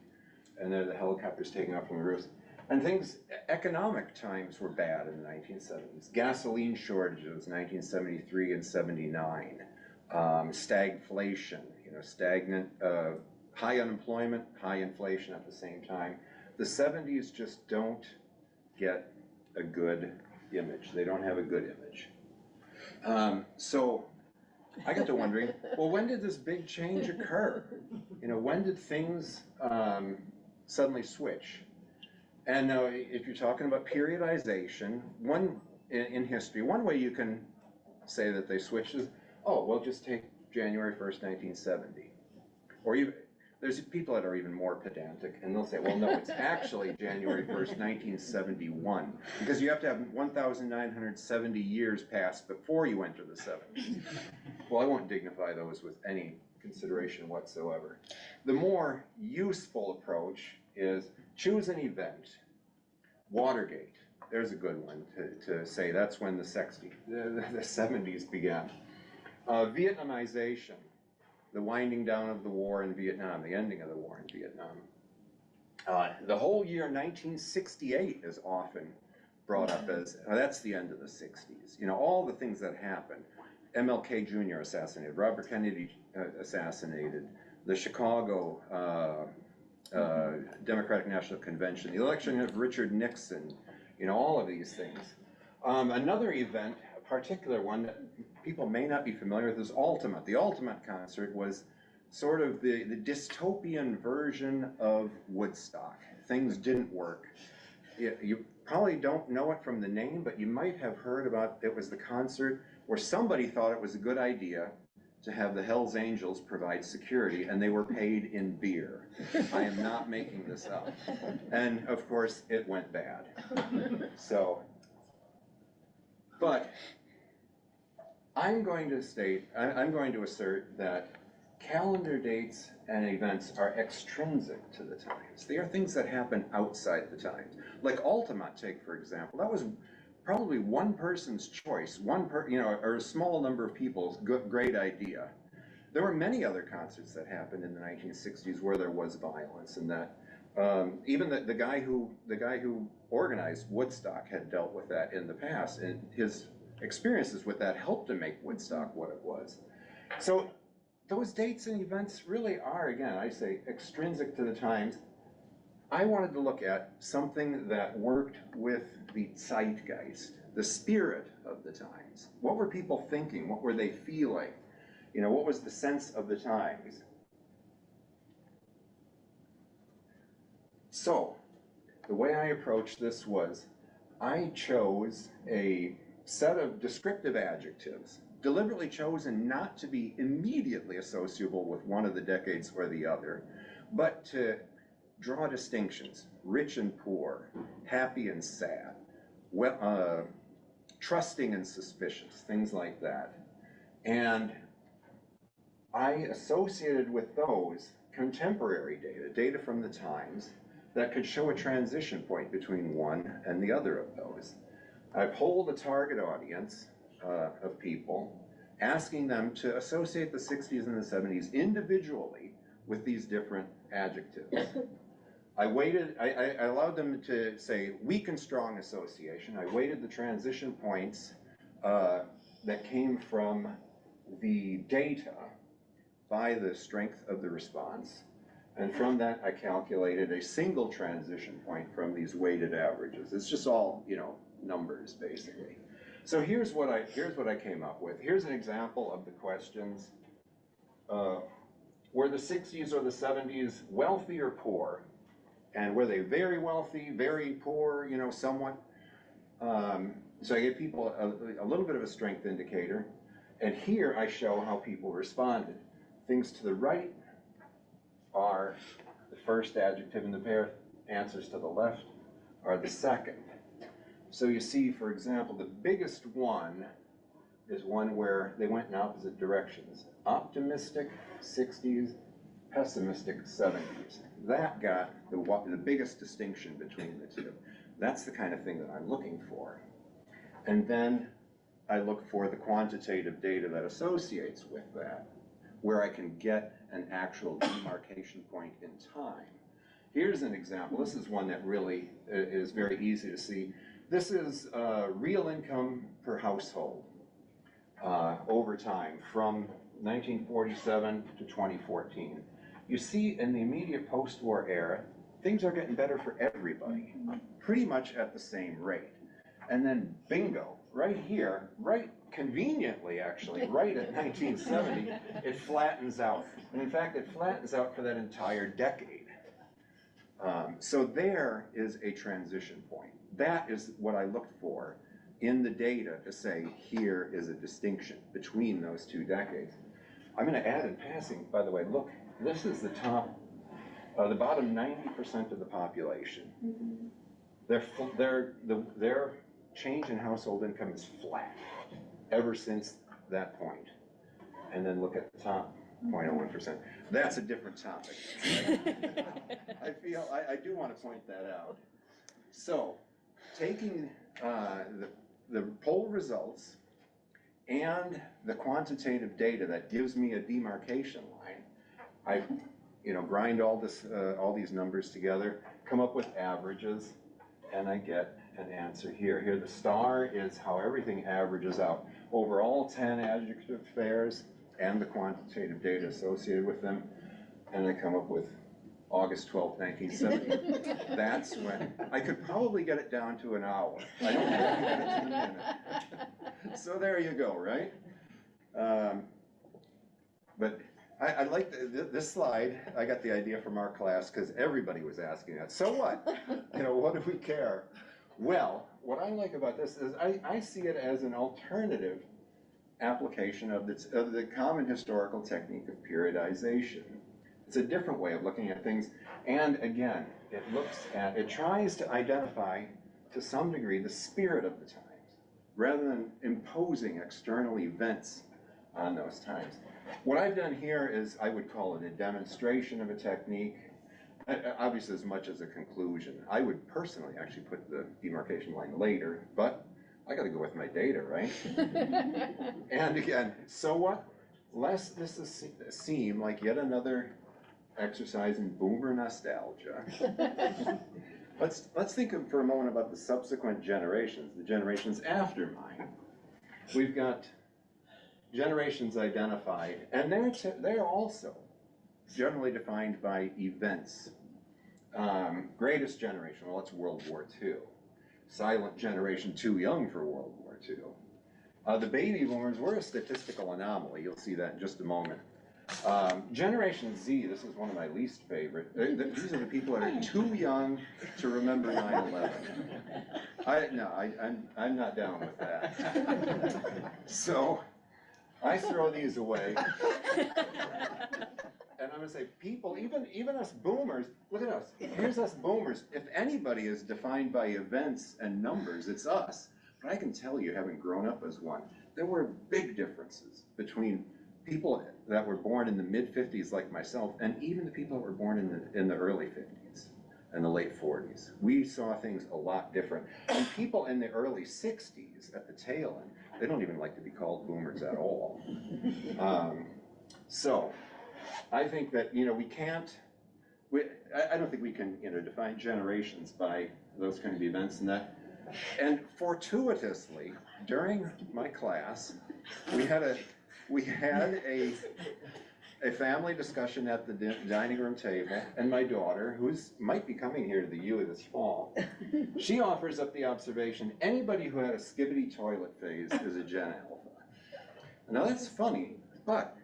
then the helicopters taking off from the roofs. And things, economic times were bad in the 1970s. Gasoline shortages, 1973 and 79. Stagflation, you know, stagnant, high unemployment, high inflation at the same time. The 70s just don't get a good image. They don't have a good image. So I got to wondering, well, when did this big change occur? You know, when did things suddenly switch? And now, if you're talking about periodization, in history, one way you can say that they switched is, oh, well, just take January 1st, 1970. Or there's people that are even more pedantic, and they'll say, well, no, it's actually January 1st, 1971, because you have to have 1,970 years pass before you enter the 70s. Well, I won't dignify those with any consideration whatsoever. The more useful approach is choose an event. Watergate, there's a good one to say that's when the 70s began. Vietnamization, the winding down of the war in Vietnam, the ending of the war in Vietnam. The whole year 1968 is often brought up as, that's the end of the 60s. You know, all the things that happened. MLK Jr. assassinated, Robert Kennedy assassinated, the Chicago Democratic National Convention, the election of Richard Nixon, you know, all of these things. Another event, a particular one that people may not be familiar with is Ultimate. The Ultimate concert was sort of the dystopian version of Woodstock. Things didn't work. You probably don't know it from the name, but you might have heard about it was the concert where somebody thought it was a good idea to have the Hells Angels provide security, and they were paid in beer. I am not making this up. And of course, it went bad. So, but I'm going to assert that calendar dates and events are extrinsic to the times. They are things that happen outside the times. Like Ultimate, take for example, that was probably one person's choice, or a small number of people's great idea. There were many other concerts that happened in the 1960s where there was violence, and that even the guy who organized Woodstock had dealt with that in the past, and his experiences with that helped to make Woodstock what it was. So those dates and events really are, again, I say, extrinsic to the times. I wanted to look at something that worked with the zeitgeist, the spirit of the times. What were people thinking? What were they feeling? You know, what was the sense of the times? So, the way I approached this was, I chose a set of descriptive adjectives, deliberately chosen not to be immediately associable with one of the decades or the other, but to draw distinctions: rich and poor, happy and sad, trusting and suspicious, things like that. And I associated with those contemporary data from the times that could show a transition point between one and the other of those. I polled a target audience of people, asking them to associate the 60s and the 70s individually with these different adjectives. I allowed them to say weak and strong association. I weighted the transition points that came from the data by the strength of the response. And from that, I calculated a single transition point from these weighted averages. It's just all, numbers, basically. So here's what I came up with. Here's an example of the questions. Were the 60s or the 70s wealthy or poor? And were they very wealthy, very poor, somewhat? So I gave people a little bit of a strength indicator. And here I show how people responded. Things to the right are the first adjective in the pair. Answers to the left are the second. So you see, for example, the biggest one is one where they went in opposite directions. Optimistic 60s, pessimistic 70s. That got the biggest distinction between the two. That's the kind of thing that I'm looking for. And then I look for the quantitative data that associates with that, where I can get an actual demarcation point in time. Here's an example. This is one that really is very easy to see. This is real income per household over time from 1947 to 2014. You see in the immediate post-war era, things are getting better for everybody, pretty much at the same rate. And then bingo, right here, right conveniently actually, right at 1970, it flattens out. And in fact, it flattens out for that entire decade. So there is a transition point. That is what I looked for in the data to say, here is a distinction between those two decades. I'm going to add in passing, by the way, look, this is the the bottom 90% of the population. Their change in household income is flat ever since that point. And then look at the top, 0.01%. That's a different topic. I feel, I do want to point that out. So, taking the poll results and the quantitative data that gives me a demarcation line, I grind all these numbers together, come up with averages, and I get an answer here. Here the star is how everything averages out over all 10 adjective pairs and the quantitative data associated with them, and I come up with August 12, 1970. That's when I could probably get it down to an hour. I don't think I can get it to a minute. So there you go, right? But I like this slide. I got the idea from our class because everybody was asking that. So what? What do we care? Well, what I like about this is I see it as an alternative application of the common historical technique of periodization. It's a different way of looking at things, and again, it tries to identify, to some degree, the spirit of the times, rather than imposing external events on those times. What I've done here is, I would call it a demonstration of a technique, obviously as much as a conclusion. I would personally actually put the demarcation line later, but I gotta go with my data, right? And again, so what? Lest this seem like yet another exercise in boomer nostalgia. Let's think for a moment about the subsequent generations, the generations after mine. We've got generations identified, and they're also generally defined by events. Greatest generation, well, it's World War II. Silent generation, too young for World War II. The baby boomers were a statistical anomaly. You'll see that in just a moment. Generation Z, this is one of my least favorite. These are the people that are too young to remember 9/11. I'm not down with that. So I throw these away. And I'm going to say, people, even us boomers, look at us. Here's us boomers. If anybody is defined by events and numbers, it's us. But I can tell you, having grown up as one, there were big differences between people that were born in the mid-50s like myself, and even the people that were born in the early 50s and the late 40s. We saw things a lot different. And people in the early 60s, at the tail end, they don't even like to be called boomers at all. So I think that, we can't, I don't think we can, define generations by those kind of events and that. And fortuitously, during my class, we had a a family discussion at the dining room table, and my daughter, might be coming here to the U this fall, she offers up the observation, anybody who had a skibbity toilet phase is a Gen Alpha. Now that's funny, but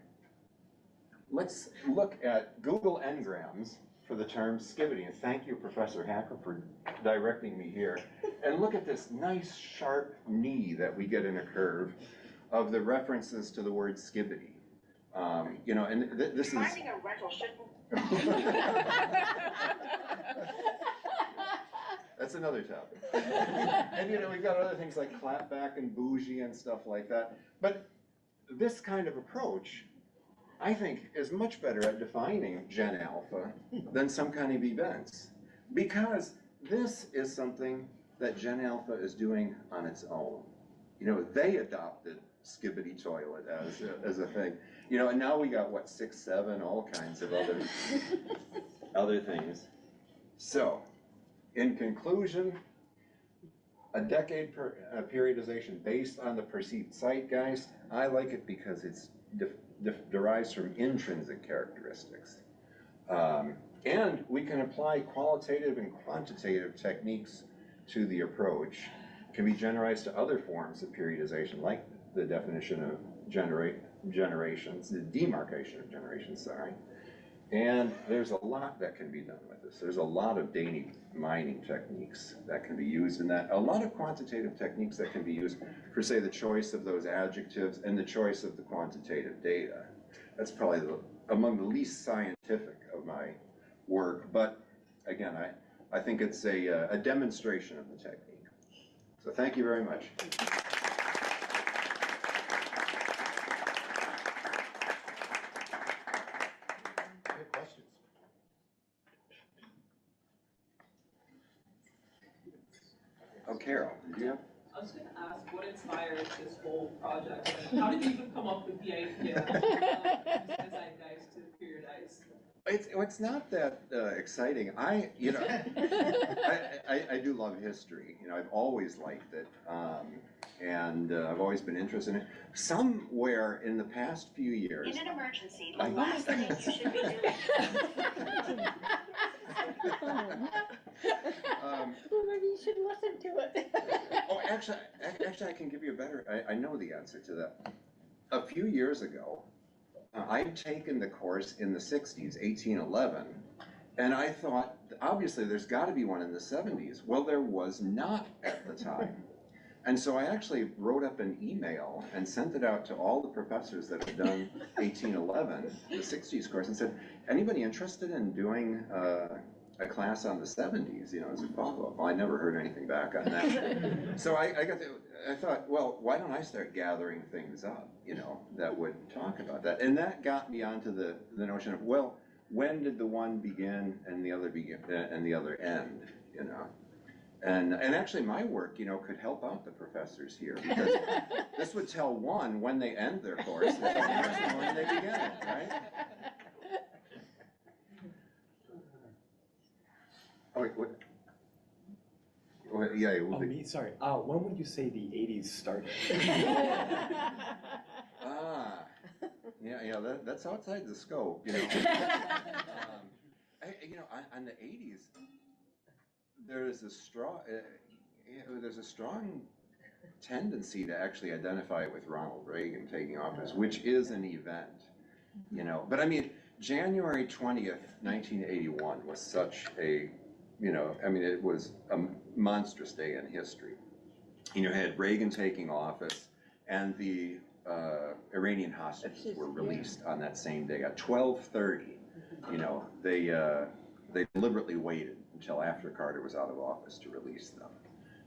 let's look at Google Ngrams for the term skibbity, and thank you, Professor Hacker, for directing me here. And look at this nice sharp knee that we get in a curve of the references to the word skibbity. You know, and this is... Finding a rental shouldn't... That's another topic. And you know, we've got other things like clapback and bougie and stuff like that. But this kind of approach, I think, is much better at defining Gen Alpha than some kind of events. Because this is something that Gen Alpha is doing on its own. You know, they adopted skibbity toilet as a thing. You know, and now we got, what, 6, 7, all kinds of other things. So, in conclusion, a decade periodization based on the perceived zeitgeist, I like it because it's derives from intrinsic characteristics. And we can apply qualitative and quantitative techniques to the approach. It can be generalized to other forms of periodization, like the definition of generations, the demarcation of generations, sorry. And there's a lot that can be done with this. There's a lot of data mining techniques that can be used in that. A lot of quantitative techniques that can be used for, say, the choice of those adjectives and the choice of the quantitative data. That's probably among the least scientific of my work, but again, I think it's a demonstration of the technique. So thank you very much. Oh, Carol, did you have? I was going to ask what inspired this whole project, and how did you even come up with the idea of using the zeitgeist to periodize? It's not that exciting. I do love history. You know, I've always liked it, and I've always been interested in it. Somewhere in the past few years, in an emergency, the last thing you should be doing. Well, maybe you should listen to it. Oh, actually, I can give you a better. I know the answer to that. A few years ago, I'd taken the course in the 60s, 1811, and I thought, obviously, there's got to be one in the 70s. Well, there was not at the time. And so I actually wrote up an email and sent it out to all the professors that had done 1811, the 60s course, and said, anybody interested in doing a class on the 70s, you know, as a follow-up? Well, I never heard anything back on that. So I thought, well, why don't I start gathering things up, you know, that would talk about that? And that got me onto the notion of, well, when did the one begin and the other begin and the other end, you know? And actually my work, you know, could help out the professors here, because this would tell one when they end their course and when they begin it, right? Oh, wait, what? Yeah, it will be. Me, sorry. When would you say the 80s started? Yeah, that's outside the scope, you know. You know, on the 80s, there's a strong tendency to actually identify it with Ronald Reagan taking office, which is an event, you know. But I mean, January 20th, 1981 was such a, you know, I mean, it was a monstrous day in history. You know, you had Reagan taking office, and the Iranian hostages were released on that same day at 12:30. You know, they deliberately waited until after Carter was out of office to release them.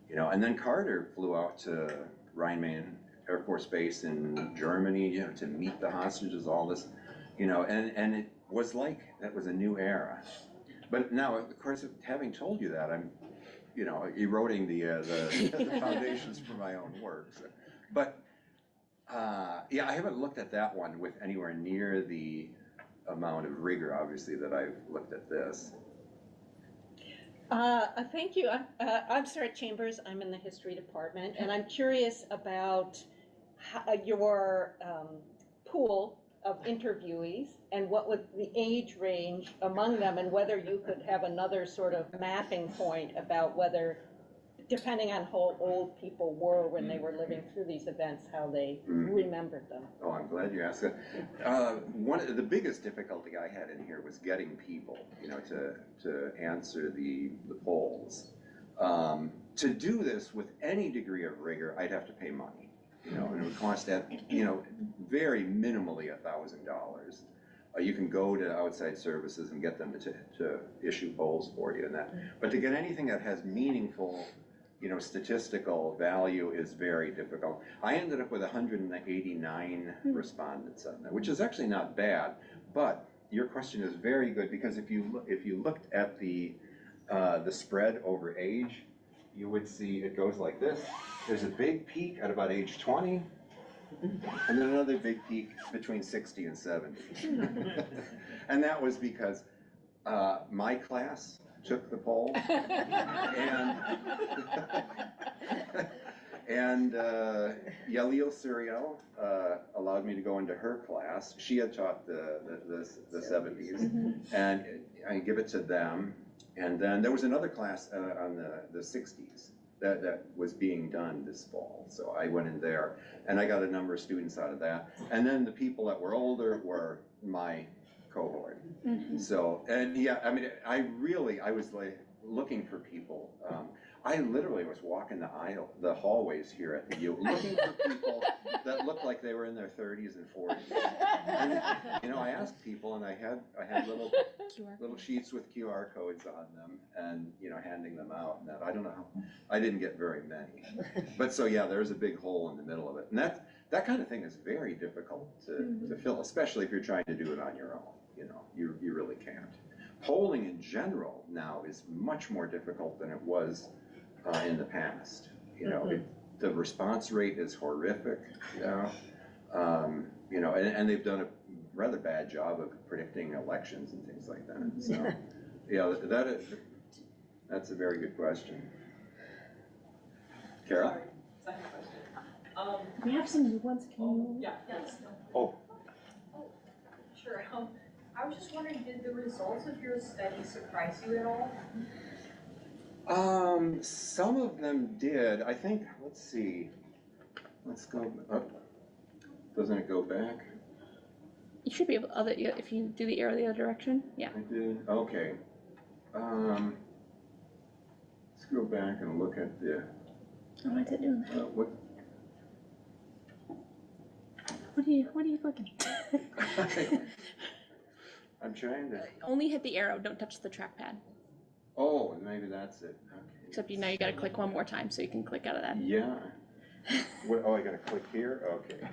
You know, and then Carter flew out to Rhein-Main Air Force Base in Germany, you know, to meet the hostages, all this, you know, and it was like that was a new era. But now, of course, having told you that, I'm, you know, eroding the foundations for my own work. So. But yeah, I haven't looked at that one with anywhere near the amount of rigor, obviously, that I've looked at this. Thank you. I'm Sarah Chambers. I'm in the history department, and I'm curious about your pool of interviewees and what was the age range among them, and whether you could have another sort of mapping point about whether, depending on how old people were when they were living through these events, how they remembered them. Oh, I'm glad you asked that. One of the biggest difficulty I had in here was getting people, to answer the polls. To do this with any degree of rigor, I'd have to pay money, and it would cost at, very minimally $1,000. You can go to outside services and get them to issue polls for you and that. But to get anything that has meaningful, statistical value is very difficult. I ended up with 189 respondents on that, which is actually not bad. But your question is very good, because if you looked at the spread over age, you would see it goes like this. There's a big peak at about age 20, and then another big peak between 60 and 70. And that was because my class took the poll, and Yalil Suriel allowed me to go into her class. She had taught the 70s, and I give it to them. And then there was another class on the 60s that was being done this fall. So I went in there, and I got a number of students out of that. And then the people that were older were my cohort. So, and yeah, I mean, I was like looking for people. I literally was walking the hallways here at the U, looking for people that looked like they were in their 30s and 40s. And, I asked people, and I had little sheets with QR codes on them, and handing them out. And that, I don't know how, I didn't get very many. But so yeah, there's a big hole in the middle of it, and that kind of thing is very difficult to fill, especially if you're trying to do it on your own. You really can't. Polling in general now is much more difficult than it was in the past. The response rate is horrific now. And they've done a rather bad job of predicting elections and things like that. So, yeah, that's a very good question. Carol? Sorry, second question. We have some new ones. Can you? Yeah. Yes. Oh. Sure. I was just wondering, did the results of your study surprise you at all? Some of them did. I think, let's see. Let's go up. Doesn't it go back? You should be able to, if you do the arrow the other direction. Yeah. I did. Okay. Let's go back and look at the. Oh, what's it doing? What are you looking at? I'm trying to. Only hit the arrow. Don't touch the trackpad. Oh, maybe that's it. Okay. Except now you got to click one more time so you can click out of that. Yeah. I got to click here. Okay.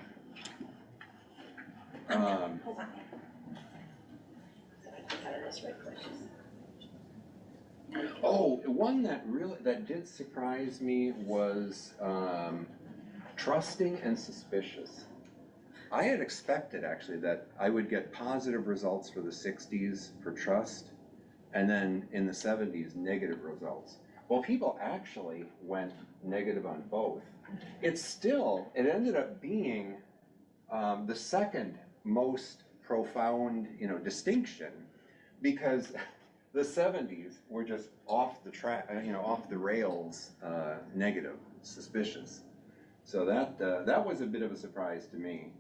Hold on. Oh, one that did surprise me was trusting and suspicious. I had expected actually that I would get positive results for the 60s for trust, and then in the 70s negative results. Well, people actually went negative on both. It ended up being the second most profound, distinction, because the 70s were just off the track, off the rails, negative, suspicious. So that was a bit of a surprise to me.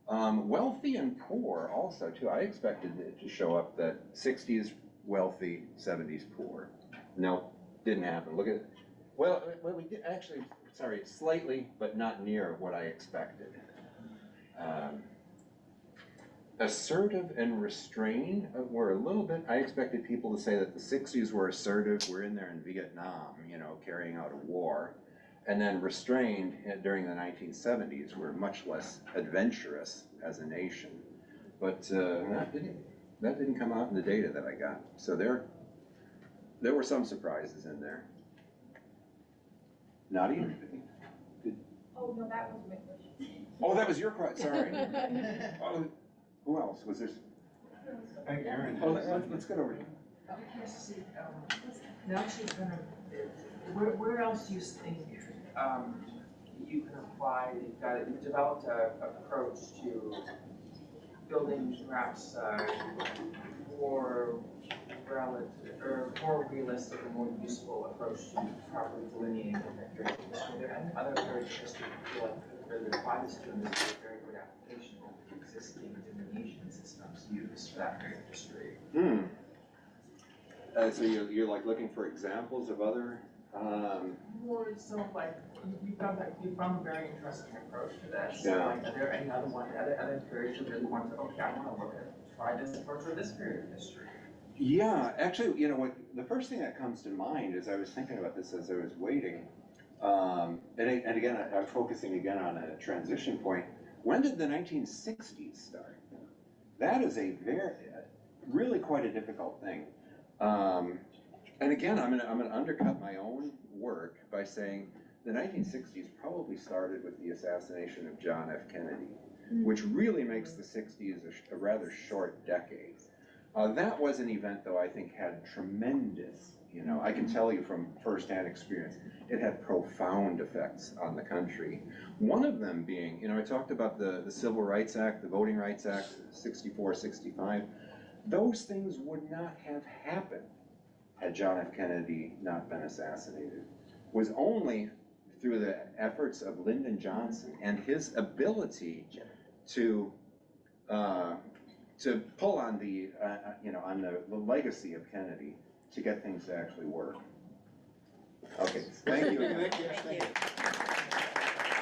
Wealthy and poor also too. I expected it to show up that 60s wealthy, 70s poor. No, didn't happen. Look at it. Well, we did actually. Sorry, slightly, but not near what I expected. Assertive and restrained were a little bit. I expected people to say that the 60s were assertive. We're in there in Vietnam, carrying out a war. And then restrained during the 1970s were much less adventurous as a nation. But that didn't come out in the data that I got. So there were some surprises in there. Nadia? Oh, no, that was my question. Oh, that was your question. Sorry. Oh, who else was this? Aaron. Oh, let's get over here. Now she's gonna. Where else do you think you can apply? You've developed an approach to building perhaps more relative or more realistic and more useful approach to properly delineating different periods of history. Are there any other periods of history you feel like could really apply this to, and this is a very good application of the existing delineation systems used for that period of history? So you're like looking for examples of other, More so like you found a very interesting approach to this. Yeah. Like, are there any other periods you really want to? Okay, I want to try this approach for this period of history. Yeah, actually, you know what, the first thing that comes to mind is I was thinking about this as I was waiting. And again, I'm focusing again on a transition point. When did the 1960s start? That is really quite a difficult thing. And again, I'm gonna undercut my own work by saying the 1960s probably started with the assassination of John F. Kennedy, which really makes the 60s a rather short decade. That was an event, though, I think had tremendous, I can tell you from firsthand experience, it had profound effects on the country. One of them being, I talked about the Civil Rights Act, the Voting Rights Act, 64, 65. Those things would not have happened had John F. Kennedy not been assassinated. It was only through the efforts of Lyndon Johnson and his ability to pull on the legacy of Kennedy to get things to actually work. Okay, thank you. Thank you.